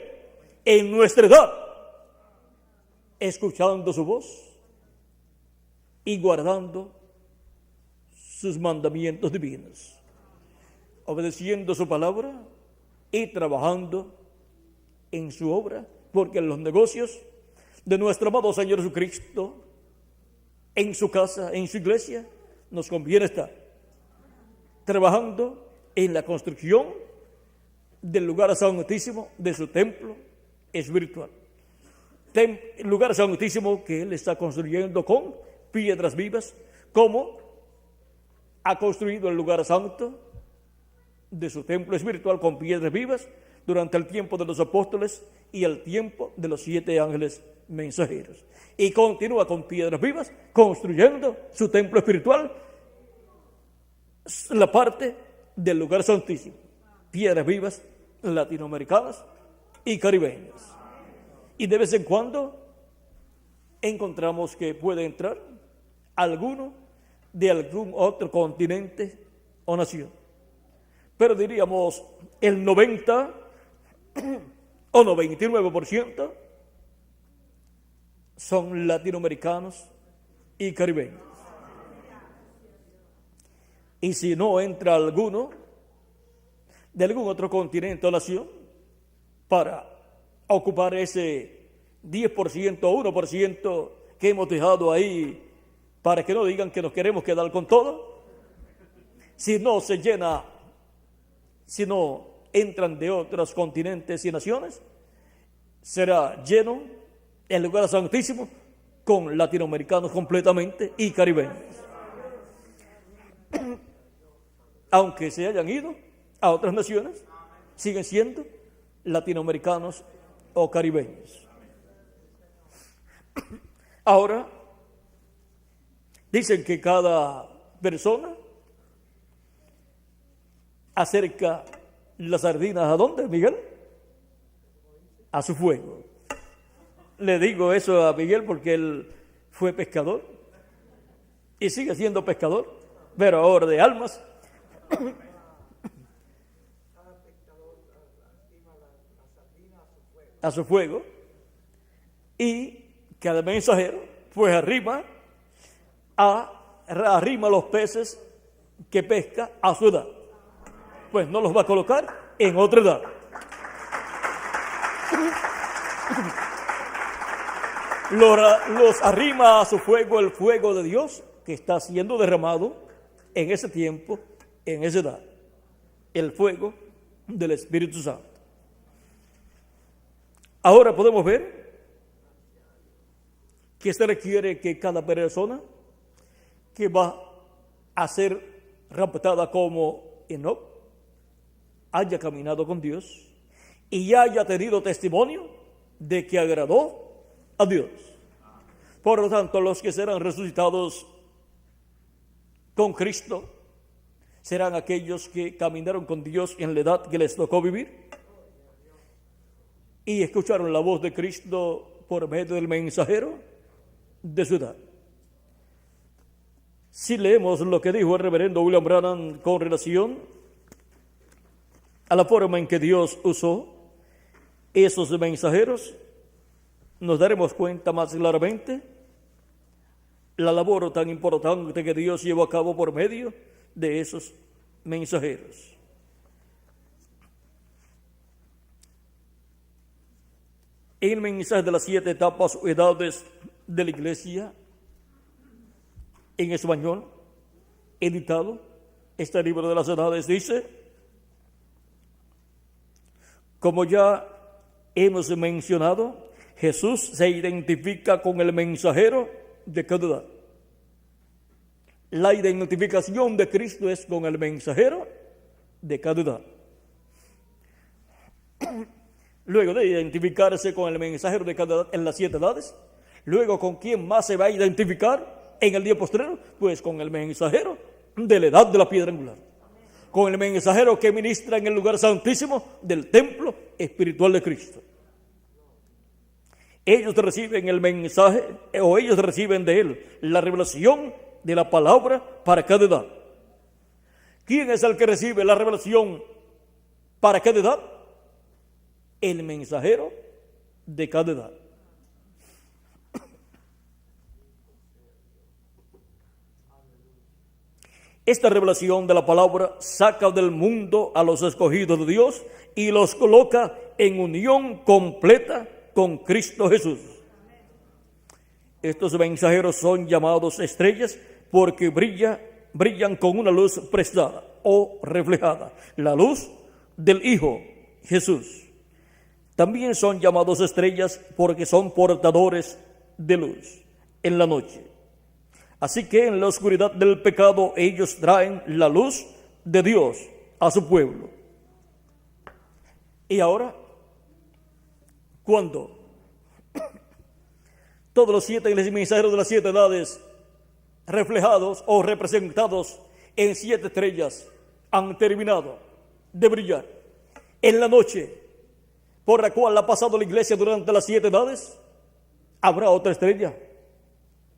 [SPEAKER 1] en nuestra edad, escuchando su voz y guardando sus mandamientos divinos, obedeciendo su palabra y trabajando en su obra, porque en los negocios de nuestro amado Señor Jesucristo, en su casa, en su iglesia, nos conviene estar trabajando en la construcción del lugar santísimo de su templo espiritual. Lugar santísimo que Él está construyendo con piedras vivas, como ha construido el lugar santo de su templo espiritual con piedras vivas durante el tiempo de los apóstoles y el tiempo de los 7 ángeles mensajeros. Y continúa con piedras vivas construyendo su templo espiritual, la parte del lugar santísimo. Piedras vivas latinoamericanas y caribeñas. Y de vez en cuando encontramos que puede entrar alguno de algún otro continente o nación. Pero diríamos el 90 o 99% son latinoamericanos y caribeños. Y si no entra alguno de algún otro continente o nación para ocupar ese 10% o 1% que hemos dejado ahí para que no digan que nos queremos quedar con todo, si no se llena, si no entran de otros continentes y naciones, será lleno el lugar santísimo con latinoamericanos completamente y caribeños. Aunque se hayan ido a otras naciones, siguen siendo latinoamericanos o caribeños. Ahora, dicen que cada persona acerca las sardinas ¿a dónde, Miguel? A su fuego. Le digo eso a Miguel porque él fue pescador y sigue siendo pescador, pero ahora de almas. A su fuego. Y cada mensajero pues arrima los peces que pesca a su edad. Pues no los va a colocar en otra edad. Los arrima a su fuego el fuego de Dios que está siendo derramado en ese tiempo, en esa edad. El fuego del Espíritu Santo. Ahora podemos ver que se requiere que cada persona que va a ser raptada como Enoc haya caminado con Dios y haya tenido testimonio de que agradó a Dios. Por lo tanto, los que serán resucitados con Cristo serán aquellos que caminaron con Dios en la edad que les tocó vivir y escucharon la voz de Cristo por medio del mensajero de su edad. Si leemos lo que dijo el reverendo William Branham con relación a la forma en que Dios usó esos mensajeros, nos daremos cuenta más claramente la labor tan importante que Dios llevó a cabo por medio de esos mensajeros. En el mensaje de las 7 etapas o edades de la iglesia, en español, editado, este libro de las edades dice: como ya hemos mencionado, Jesús se identifica con el mensajero de cada edad. La identificación de Cristo es con el mensajero de cada edad. Luego de identificarse con el mensajero de cada edad en las 7 edades, luego con quién más se va a identificar en el día postrero, pues con el mensajero de la edad de la piedra angular, con el mensajero que ministra en el lugar santísimo del templo espiritual de Cristo. Ellos reciben el mensaje, o ellos reciben de él la revelación de la palabra para cada edad. ¿Quién es el que recibe la revelación para cada edad? El mensajero de cada edad. Esta revelación de la palabra saca del mundo a los escogidos de Dios y los coloca en unión completa con Cristo Jesús. Estos mensajeros son llamados estrellas porque brillan con una luz prestada o reflejada, la luz del Hijo Jesús. También son llamados estrellas porque son portadores de luz en la noche. Así que en la oscuridad del pecado ellos traen la luz de Dios a su pueblo. Y ahora, cuando todos los 7 mensajeros de las 7 edades, reflejados o representados en 7 estrellas, han terminado de brillar en la noche por la cual ha pasado la iglesia durante las 7 edades, habrá otra estrella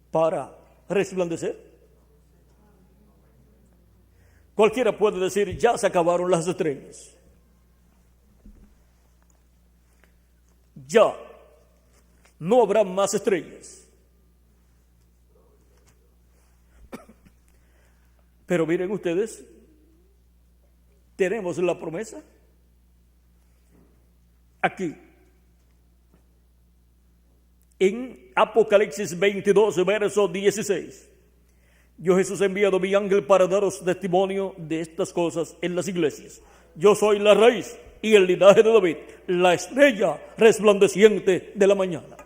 [SPEAKER 1] para resplandecer. Cualquiera puede decir: ya se acabaron las estrellas, ya no habrá más estrellas. Pero miren ustedes, tenemos la promesa aquí en Apocalipsis 22, verso 16. Yo, Jesús, he enviado mi ángel para daros testimonio de estas cosas en las iglesias. Yo soy la raíz y el linaje de David, la estrella resplandeciente de la mañana.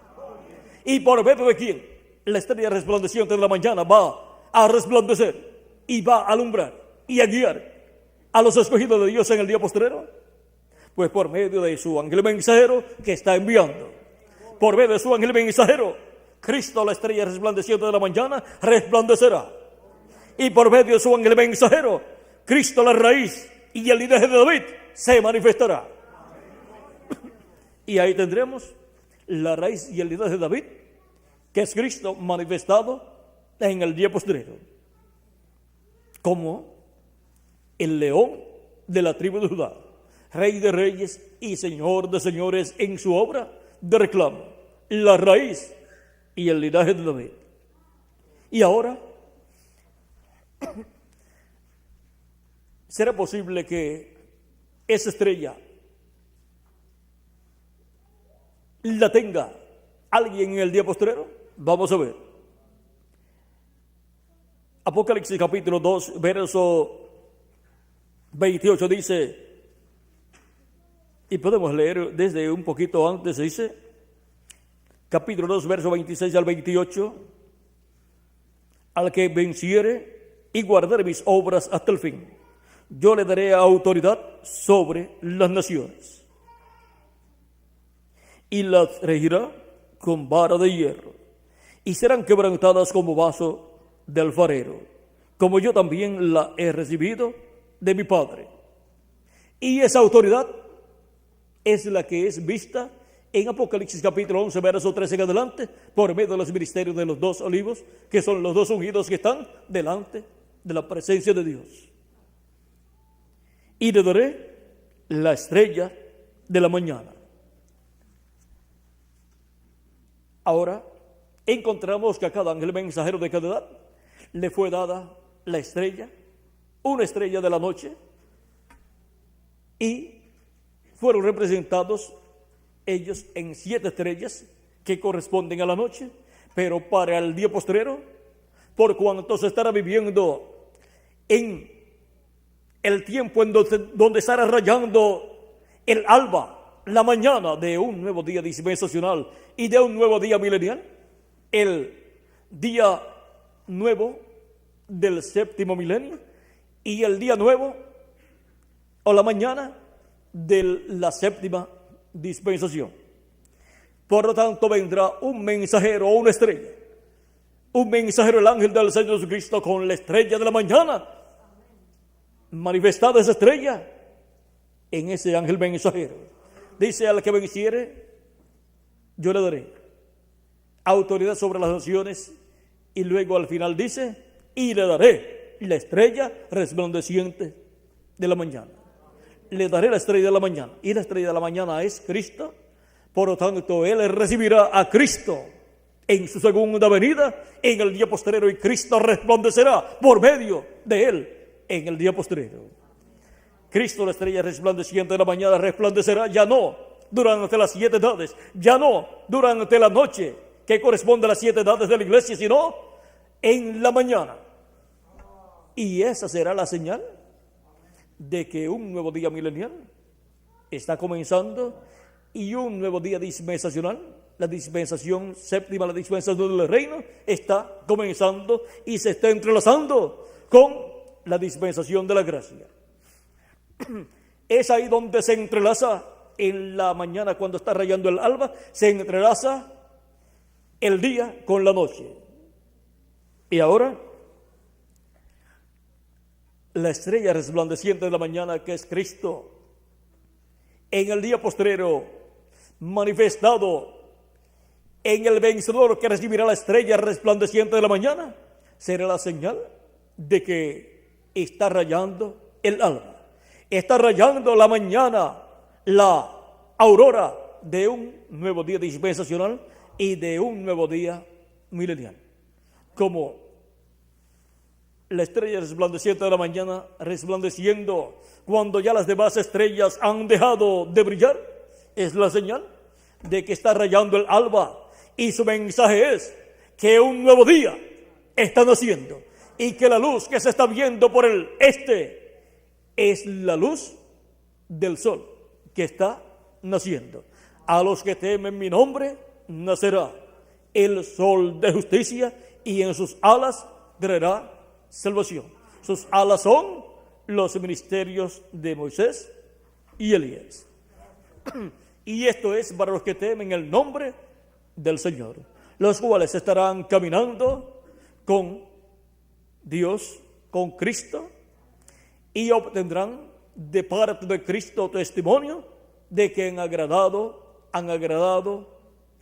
[SPEAKER 1] ¿Y por medio de quién la estrella resplandeciente de la mañana va a resplandecer y va a alumbrar y a guiar a los escogidos de Dios en el día postrero? Pues por medio de su ángel mensajero que está enviando. Por medio de su ángel mensajero, Cristo, la estrella resplandeciente de la mañana, resplandecerá. Y por medio de su ángel mensajero, Cristo, la raíz y el linaje de David, se manifestará. Y ahí tendremos la raíz y el linaje de David, que es Cristo manifestado en el día postrero, como el león de la tribu de Judá, Rey de reyes y Señor de señores en su obra de reclamo, la raíz y el linaje de David. Y ahora, ¿será posible que esa estrella la tenga alguien en el día postrero? Vamos a ver. Apocalipsis capítulo 2, verso 28 dice, y podemos leer desde un poquito antes, dice, capítulo 2, verso 26 al 28, al que venciere y guardare mis obras hasta el fin, yo le daré autoridad sobre las naciones, y las regirá con vara de hierro, y serán quebrantadas como vaso de alfarero, como yo también la he recibido de mi Padre. Y esa autoridad es la que es vista en Apocalipsis capítulo 11, verso 13 en adelante, por medio de los ministerios de los 2 olivos, que son los 2 ungidos que están delante de la presencia de Dios. Y le daré la estrella de la mañana. Ahora encontramos que a cada ángel mensajero de cada edad le fue dada la estrella, una estrella de la noche, y fueron representados ellos en 7 estrellas que corresponden a la noche, pero para el día postrero, por cuanto se estará viviendo en el tiempo en donde estará rayando el alba, la mañana de un nuevo día dispensacional y de un nuevo día milenial, el día nuevo del 7º milenio y el día nuevo o la mañana de la 7ª dispensación. Por lo tanto, vendrá un mensajero o una estrella, un mensajero, el ángel del Señor Jesucristo, con la estrella de la mañana, manifestada esa estrella en ese ángel mensajero. Dice: al que venciere, yo le daré autoridad sobre las naciones, y luego al final dice: y le daré la estrella resplandeciente de la mañana. Le daré la estrella de la mañana, y la estrella de la mañana es Cristo. Por lo tanto, él recibirá a Cristo en su segunda venida en el día postrero, y Cristo resplandecerá por medio de él en el día postrero. Cristo, la estrella resplandeciente de la mañana, resplandecerá ya no durante las 7 edades, ya no durante la noche que corresponde a las 7 edades de la iglesia, sino en la mañana. Y esa será la señal de que un nuevo día milenial está comenzando, y un nuevo día dispensacional, la dispensación 7ª, la dispensación del reino, está comenzando y se está entrelazando con la dispensación de la gracia. Es ahí donde se entrelaza en la mañana, cuando está rayando el alba, se entrelaza el día con la noche. Y ahora, la estrella resplandeciente de la mañana, que es Cristo, en el día postrero, manifestado en el vencedor que recibirá la estrella resplandeciente de la mañana, será la señal de que está rayando el alba, está rayando la mañana, la aurora de un nuevo día dispensacional y de un nuevo día milenial. Como la estrella resplandeciente de la mañana, resplandeciendo cuando ya las demás estrellas han dejado de brillar, es la señal de que está rayando el alba, y su mensaje es que un nuevo día está naciendo, y que la luz que se está viendo por el este es la luz del sol que está naciendo. A los que temen mi nombre nacerá el sol de justicia, y en sus alas traerá salvación. Sus alas son los ministerios de Moisés y Elías. Y esto es para los que temen el nombre del Señor, los cuales estarán caminando con Dios, con Cristo, y obtendrán de parte de Cristo testimonio de que han agradado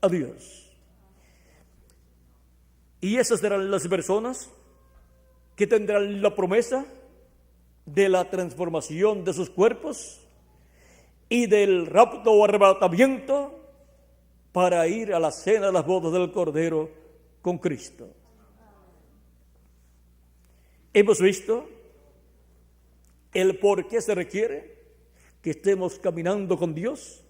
[SPEAKER 1] a Dios. Y esas serán las personas que tendrán la promesa de la transformación de sus cuerpos y del rapto o arrebatamiento para ir a la cena de las bodas del Cordero con Cristo. Hemos visto el por qué se requiere que estemos caminando con Dios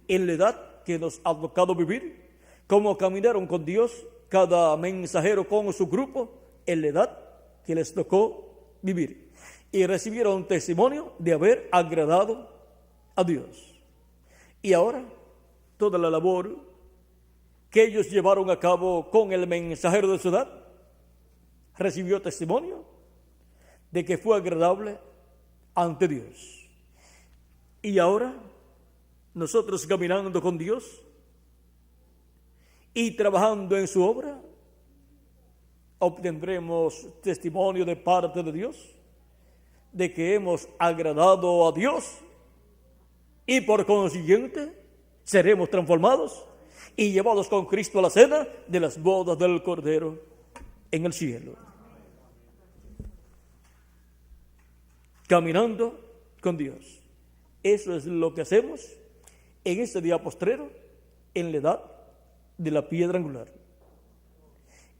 [SPEAKER 1] en la edad que nos ha tocado vivir, como caminaron con Dios cada mensajero con su grupo en la edad que les tocó vivir, y recibieron testimonio de haber agradado a Dios. Y ahora, toda la labor que ellos llevaron a cabo con el mensajero de su edad recibió testimonio de que fue agradable ante Dios. Y ahora, nosotros caminando con Dios y trabajando en su obra, obtendremos testimonio de parte de Dios de que hemos agradado a Dios, y por consiguiente seremos transformados y llevados con Cristo a la cena de las bodas del Cordero en el cielo. Caminando con Dios. Eso es lo que hacemos en este día postrero, en la edad de la piedra angular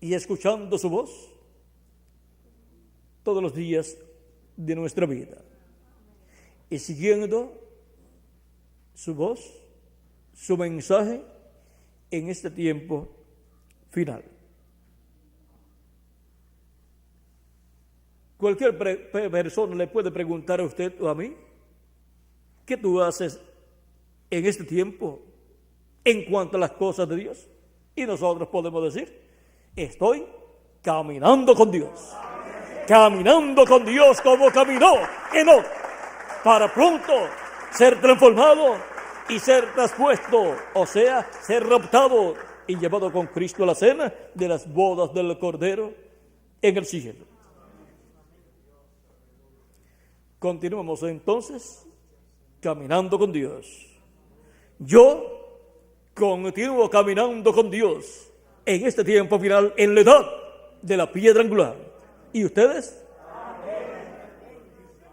[SPEAKER 1] y escuchando su voz todos los días de nuestra vida y siguiendo su voz, su mensaje en este tiempo final. Cualquier persona le puede preguntar a usted o a mí, ¿qué tú haces en este tiempo en cuanto a las cosas de Dios? Y nosotros podemos decir, estoy caminando con Dios. Caminando con Dios como caminó Enoc, para pronto ser transformado y ser traspuesto, o sea, ser raptado y llevado con Cristo a la cena de las bodas del Cordero en el cielo. Continuamos entonces caminando con Dios. Yo continúo caminando con Dios en este tiempo final, en la edad de la piedra angular. ¿Y ustedes?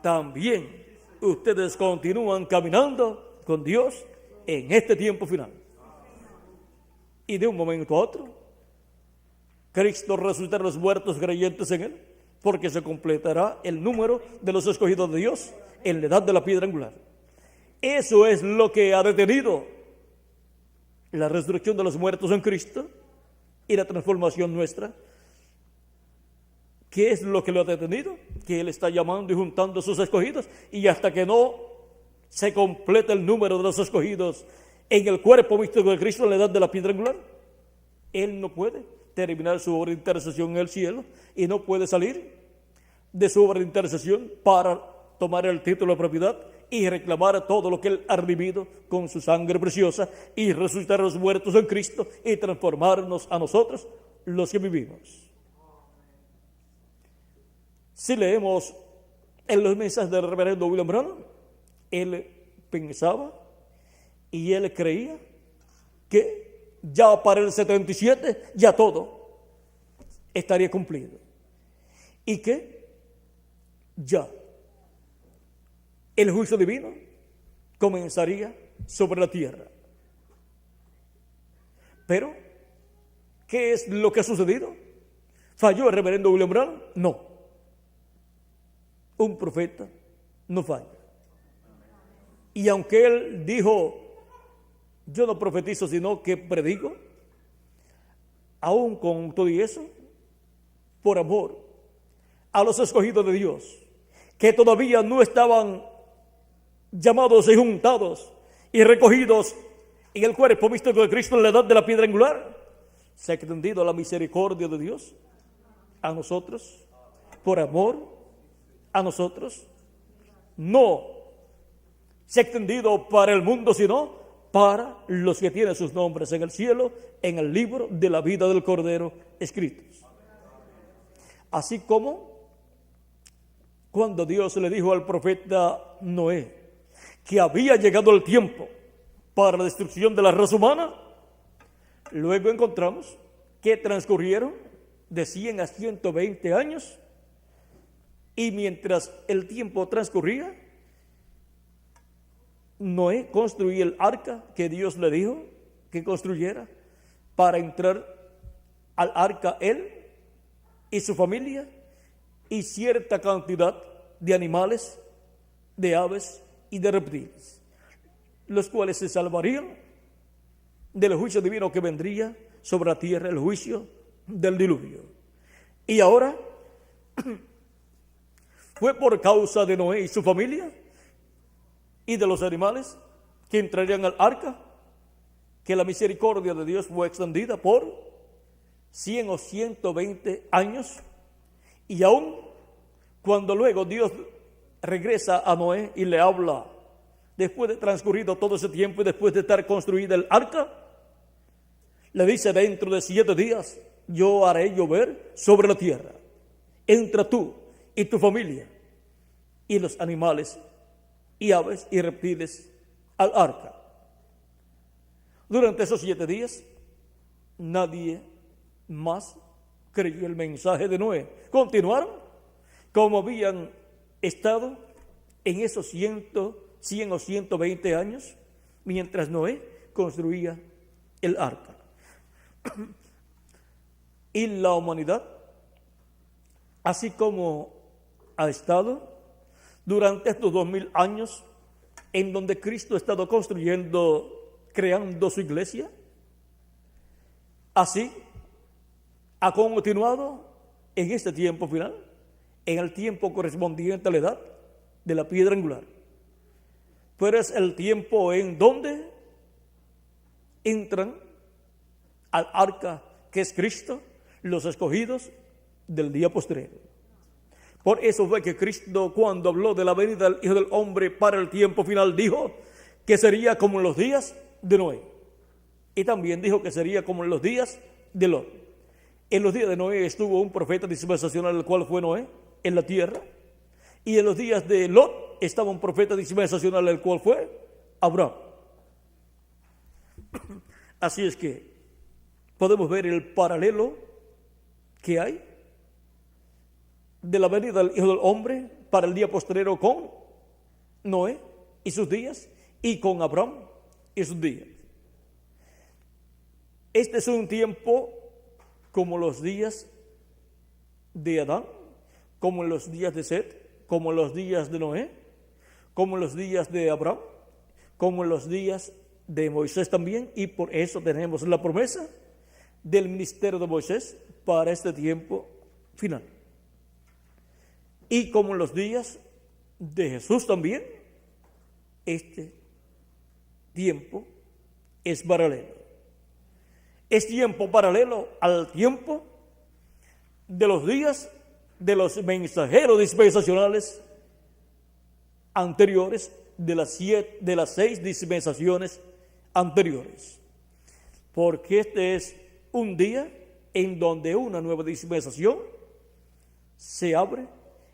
[SPEAKER 1] También ustedes continúan caminando con Dios en este tiempo final. Y de un momento a otro, Cristo resucitará a los muertos creyentes en Él, porque se completará el número de los escogidos de Dios en la edad de la piedra angular. Eso es lo que ha detenido la resurrección de los muertos en Cristo y la transformación nuestra. ¿Qué es lo que lo ha detenido? Que Él está llamando y juntando a sus escogidos, y hasta que no se complete el número de los escogidos en el cuerpo místico de Cristo en la edad de la piedra angular, Él no puede terminar su obra de intercesión en el cielo y no puede salir de su obra de intercesión para tomar el título de propiedad y reclamar todo lo que Él ha redimido con su sangre preciosa y resucitar a los muertos en Cristo y transformarnos a nosotros, los que vivimos. Si leemos en los mensajes del reverendo William Branham, él pensaba y él creía que ya para el 77 ya todo estaría cumplido y que ya el juicio divino comenzaría sobre la tierra. Pero, ¿qué es lo que ha sucedido? ¿Falló el reverendo William Branham? No. Un profeta no falla. Y aunque él dijo, yo no profetizo, sino que predico, aún con todo y eso, por amor a los escogidos de Dios, que todavía no estaban llamados y juntados y recogidos en el cuerpo místico de Cristo en la edad de la piedra angular, se ha extendido la misericordia de Dios a nosotros, por amor a nosotros. No se ha extendido para el mundo, sino para los que tienen sus nombres en el cielo, en el libro de la vida del Cordero escritos. Así como cuando Dios le dijo al profeta Noé que había llegado el tiempo para la destrucción de la raza humana, luego encontramos que transcurrieron de 100 a 120 años, y mientras el tiempo transcurría, Noé construía el arca que Dios le dijo que construyera para entrar al arca él y su familia y cierta cantidad de animales, de aves y de reptiles, los cuales se salvarían del juicio divino que vendría sobre la tierra, el juicio del diluvio. Y ahora fue por causa de Noé y su familia y de los animales que entrarían al arca que la misericordia de Dios fue extendida por 100 o 120 años. Y aún cuando luego Dios regresa a Noé y le habla, después de transcurrido todo ese tiempo y después de estar construida el arca, le dice: dentro de 7 días yo haré llover sobre la tierra. Entra tú y tu familia y los animales y aves y reptiles al arca. Durante esos 7 días nadie más creyó el mensaje de Noé. Continuaron como habían estado en esos 100 o 120 años mientras Noé construía el arca. Y la humanidad, así como ha estado durante estos 2000 años, en donde Cristo ha estado creando su iglesia, así ha continuado en este tiempo final, en el tiempo correspondiente a la edad de la piedra angular. Pero es el tiempo en donde entran al arca que es Cristo, los escogidos del día postrero. Por eso fue que Cristo, cuando habló de la venida del Hijo del Hombre para el tiempo final, dijo que sería como en los días de Noé. Y también dijo que sería como en los días de Lot. En los días de Noé estuvo un profeta dispensacional, el cual fue Noé, en la tierra. Y en los días de Lot estaba un profeta dispensacional, el cual fue Abraham. Así es que podemos ver el paralelo que hay de la venida del Hijo del Hombre para el día postrero con Noé y sus días y con Abraham y sus días. Este es un tiempo como los días de Adán, como en los días de Set, como en los días de Noé, como en los días de Abraham, como en los días de Moisés también, y por eso tenemos la promesa del ministerio de Moisés para este tiempo final. Y como en los días de Jesús también, este tiempo es paralelo. Es tiempo paralelo al tiempo de los días de los mensajeros dispensacionales anteriores, de las 6 dispensaciones anteriores. Porque este es un día en donde una nueva dispensación se abre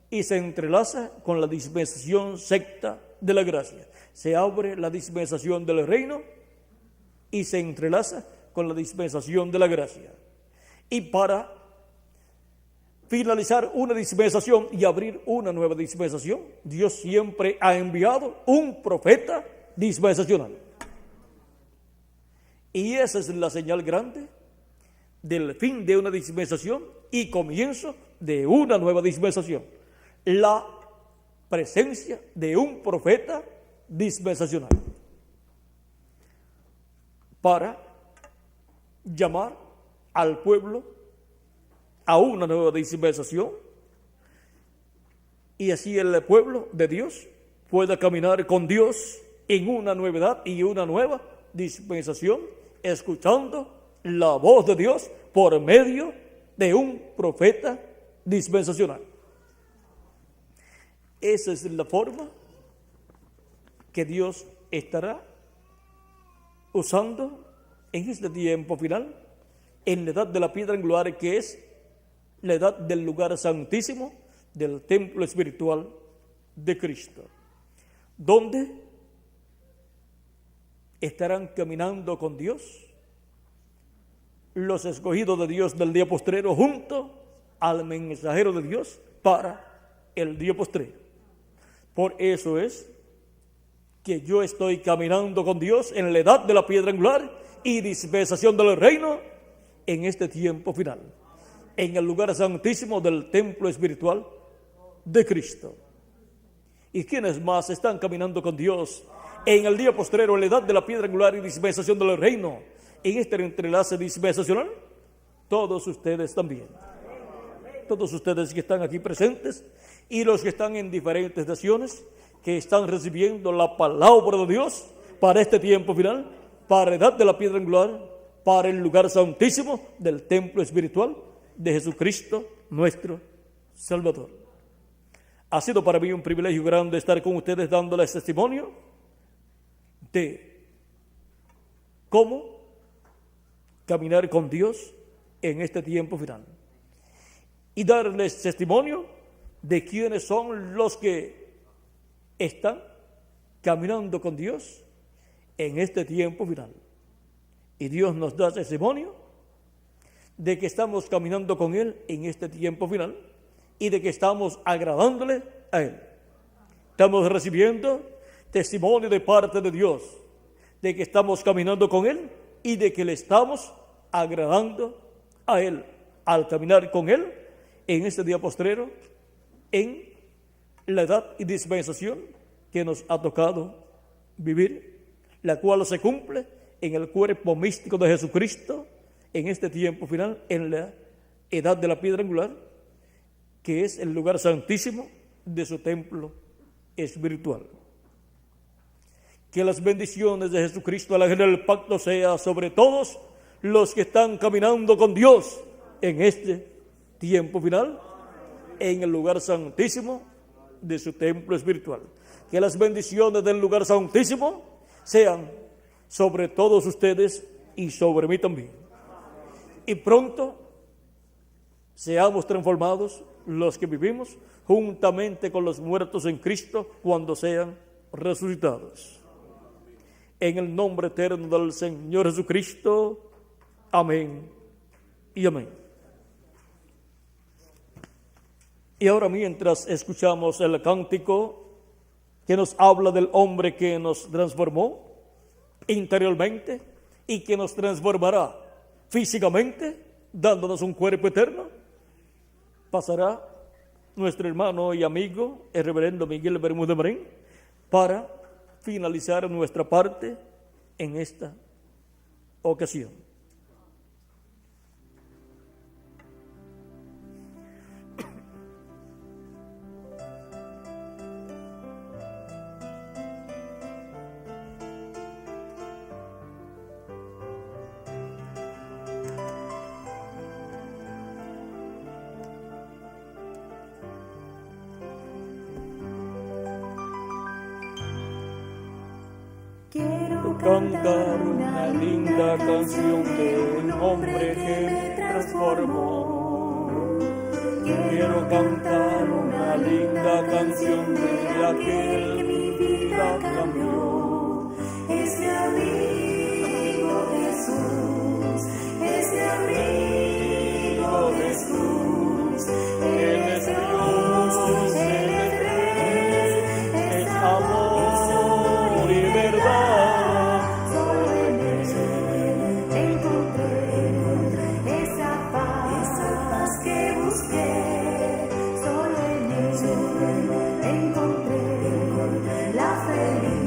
[SPEAKER 1] y se entrelaza con la dispensación sexta de la gracia. Se abre la dispensación del reino y se entrelaza con la dispensación de la gracia. Y para finalizar una dispensación y abrir una nueva dispensación, Dios siempre ha enviado un profeta dispensacional. Y esa es la señal grande del fin de una dispensación y comienzo de una nueva dispensación. La presencia de un profeta dispensacional para llamar al pueblo a una nueva dispensación y así el pueblo de Dios pueda caminar con Dios en una novedad y una nueva dispensación, escuchando la voz de Dios por medio de un profeta dispensacional. Esa es la forma que Dios estará usando en este tiempo final, en la edad de la piedra angular, que es la edad del lugar santísimo, del templo espiritual de Cristo, donde estarán caminando con Dios los escogidos de Dios del día postrero junto al mensajero de Dios para el día postrero. Por eso es que yo estoy caminando con Dios en la edad de la piedra angular y dispensación del reino en este tiempo final, en el lugar santísimo del templo espiritual de Cristo. ¿Y quiénes más están caminando con Dios en el día postrero, en la edad de la piedra angular y dispensación del reino, en este entrelace dispensacional? Todos ustedes también. Todos ustedes que están aquí presentes y los que están en diferentes naciones, que están recibiendo la palabra de Dios para este tiempo final, para la edad de la piedra angular, para el lugar santísimo del templo espiritual de Jesucristo, nuestro Salvador. Ha sido para mí un privilegio grande estar con ustedes dándoles testimonio de cómo caminar con Dios en este tiempo final y darles testimonio de quiénes son los que están caminando con Dios en este tiempo final. Y Dios nos da testimonio de que estamos caminando con Él en este tiempo final y de que estamos agradándole a Él. Estamos recibiendo testimonio de parte de Dios de que estamos caminando con Él y de que le estamos agradando a Él, al caminar con Él en este día postrero, en la edad y dispensación que nos ha tocado vivir, la cual se cumple en el cuerpo místico de Jesucristo en este tiempo final, en la edad de la piedra angular, que es el lugar santísimo de su templo espiritual. Que las bendiciones de Jesucristo, el ángel del pacto, sea sobre todos los que están caminando con Dios en este tiempo final, en el lugar santísimo de su templo espiritual. Que las bendiciones del lugar santísimo sean sobre todos ustedes y sobre mí también. Y pronto seamos transformados los que vivimos juntamente con los muertos en Cristo cuando sean resucitados. En el nombre eterno del Señor Jesucristo. Amén y amén. Y ahora, mientras escuchamos el cántico que nos habla del hombre que nos transformó interiormente y que nos transformará físicamente, dándonos un cuerpo eterno, pasará nuestro hermano y amigo, el reverendo Miguel Bermúdez Marín, para finalizar nuestra parte en esta ocasión.
[SPEAKER 2] Quiero
[SPEAKER 1] Cantar una linda canción de un hombre que me transformó. Quiero cantar una linda canción de aquel que mi vida cambió.
[SPEAKER 2] Es mi amigo Jesús, es mi amigo Jesús.
[SPEAKER 1] Él es Dios, Él es Rey, es amor y verdad.
[SPEAKER 2] Solo en Él encontré esa paz que busqué. Solo en Él encontré la felicidad.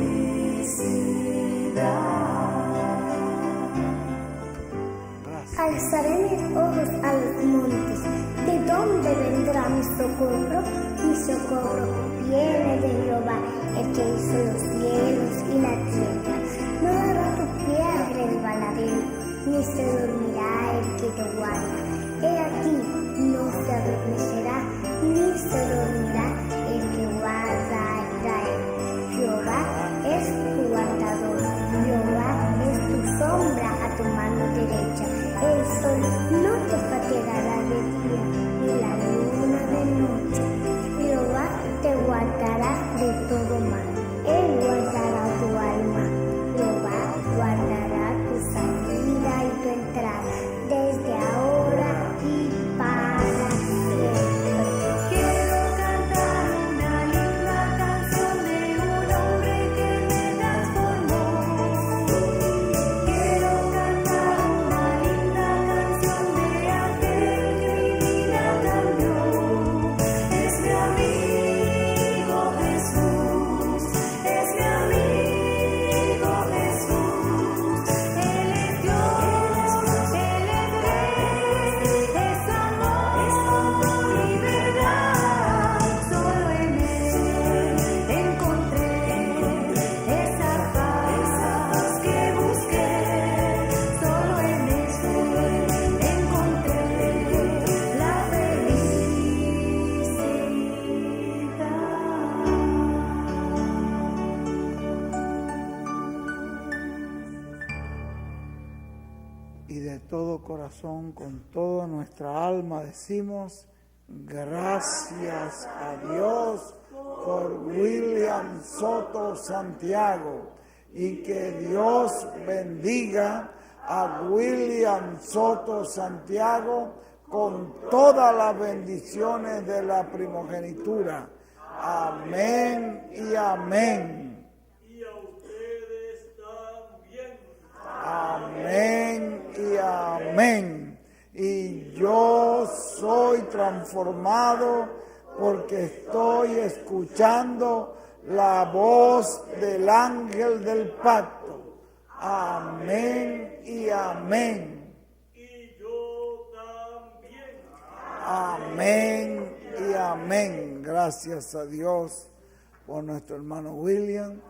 [SPEAKER 3] Alzaré mis ojos a los montes. ¿De dónde vendrá mi socorro? Mi socorro viene de Jehová, el que hizo los cielos y la tierra. No dará tu pie al resbaladero, ni se dormirá el que te guarda. He aquí, no se adormecerá, ni se dormirá el que guarda a Israel. Jehová es tu guardador, Jehová es tu sombra a tu mano derecha. El sol no te fatigará de día, ni la luna de noche. Jehová te guardará de todo mal. Él guardará tu alma. Jehová guardará tu salida y tu entrada, desde ahora y para siempre.
[SPEAKER 2] Quiero cantar una linda canción de un hombre que me transformó. Quiero cantar una linda canción de aquel que mi vida cambió. Es mi amigo Jesús, es mi amigo Jesús. Él es Dios, Él es Rey, es amor y verdad. Solo en Él encontré esa paz que busqué. Solo en Él encontré la
[SPEAKER 4] Y de todo corazón, con toda nuestra alma, decimos gracias a Dios por William Soto Santiago, y que Dios bendiga a William Soto Santiago con todas las bendiciones de la primogenitura. Amén y amén.
[SPEAKER 1] Y a ustedes también.
[SPEAKER 4] Amén y amén. Yo soy transformado porque estoy escuchando la voz del ángel del pacto. Amén y amén.
[SPEAKER 1] Y yo también.
[SPEAKER 4] Amén y amén. Gracias a Dios por nuestro hermano William.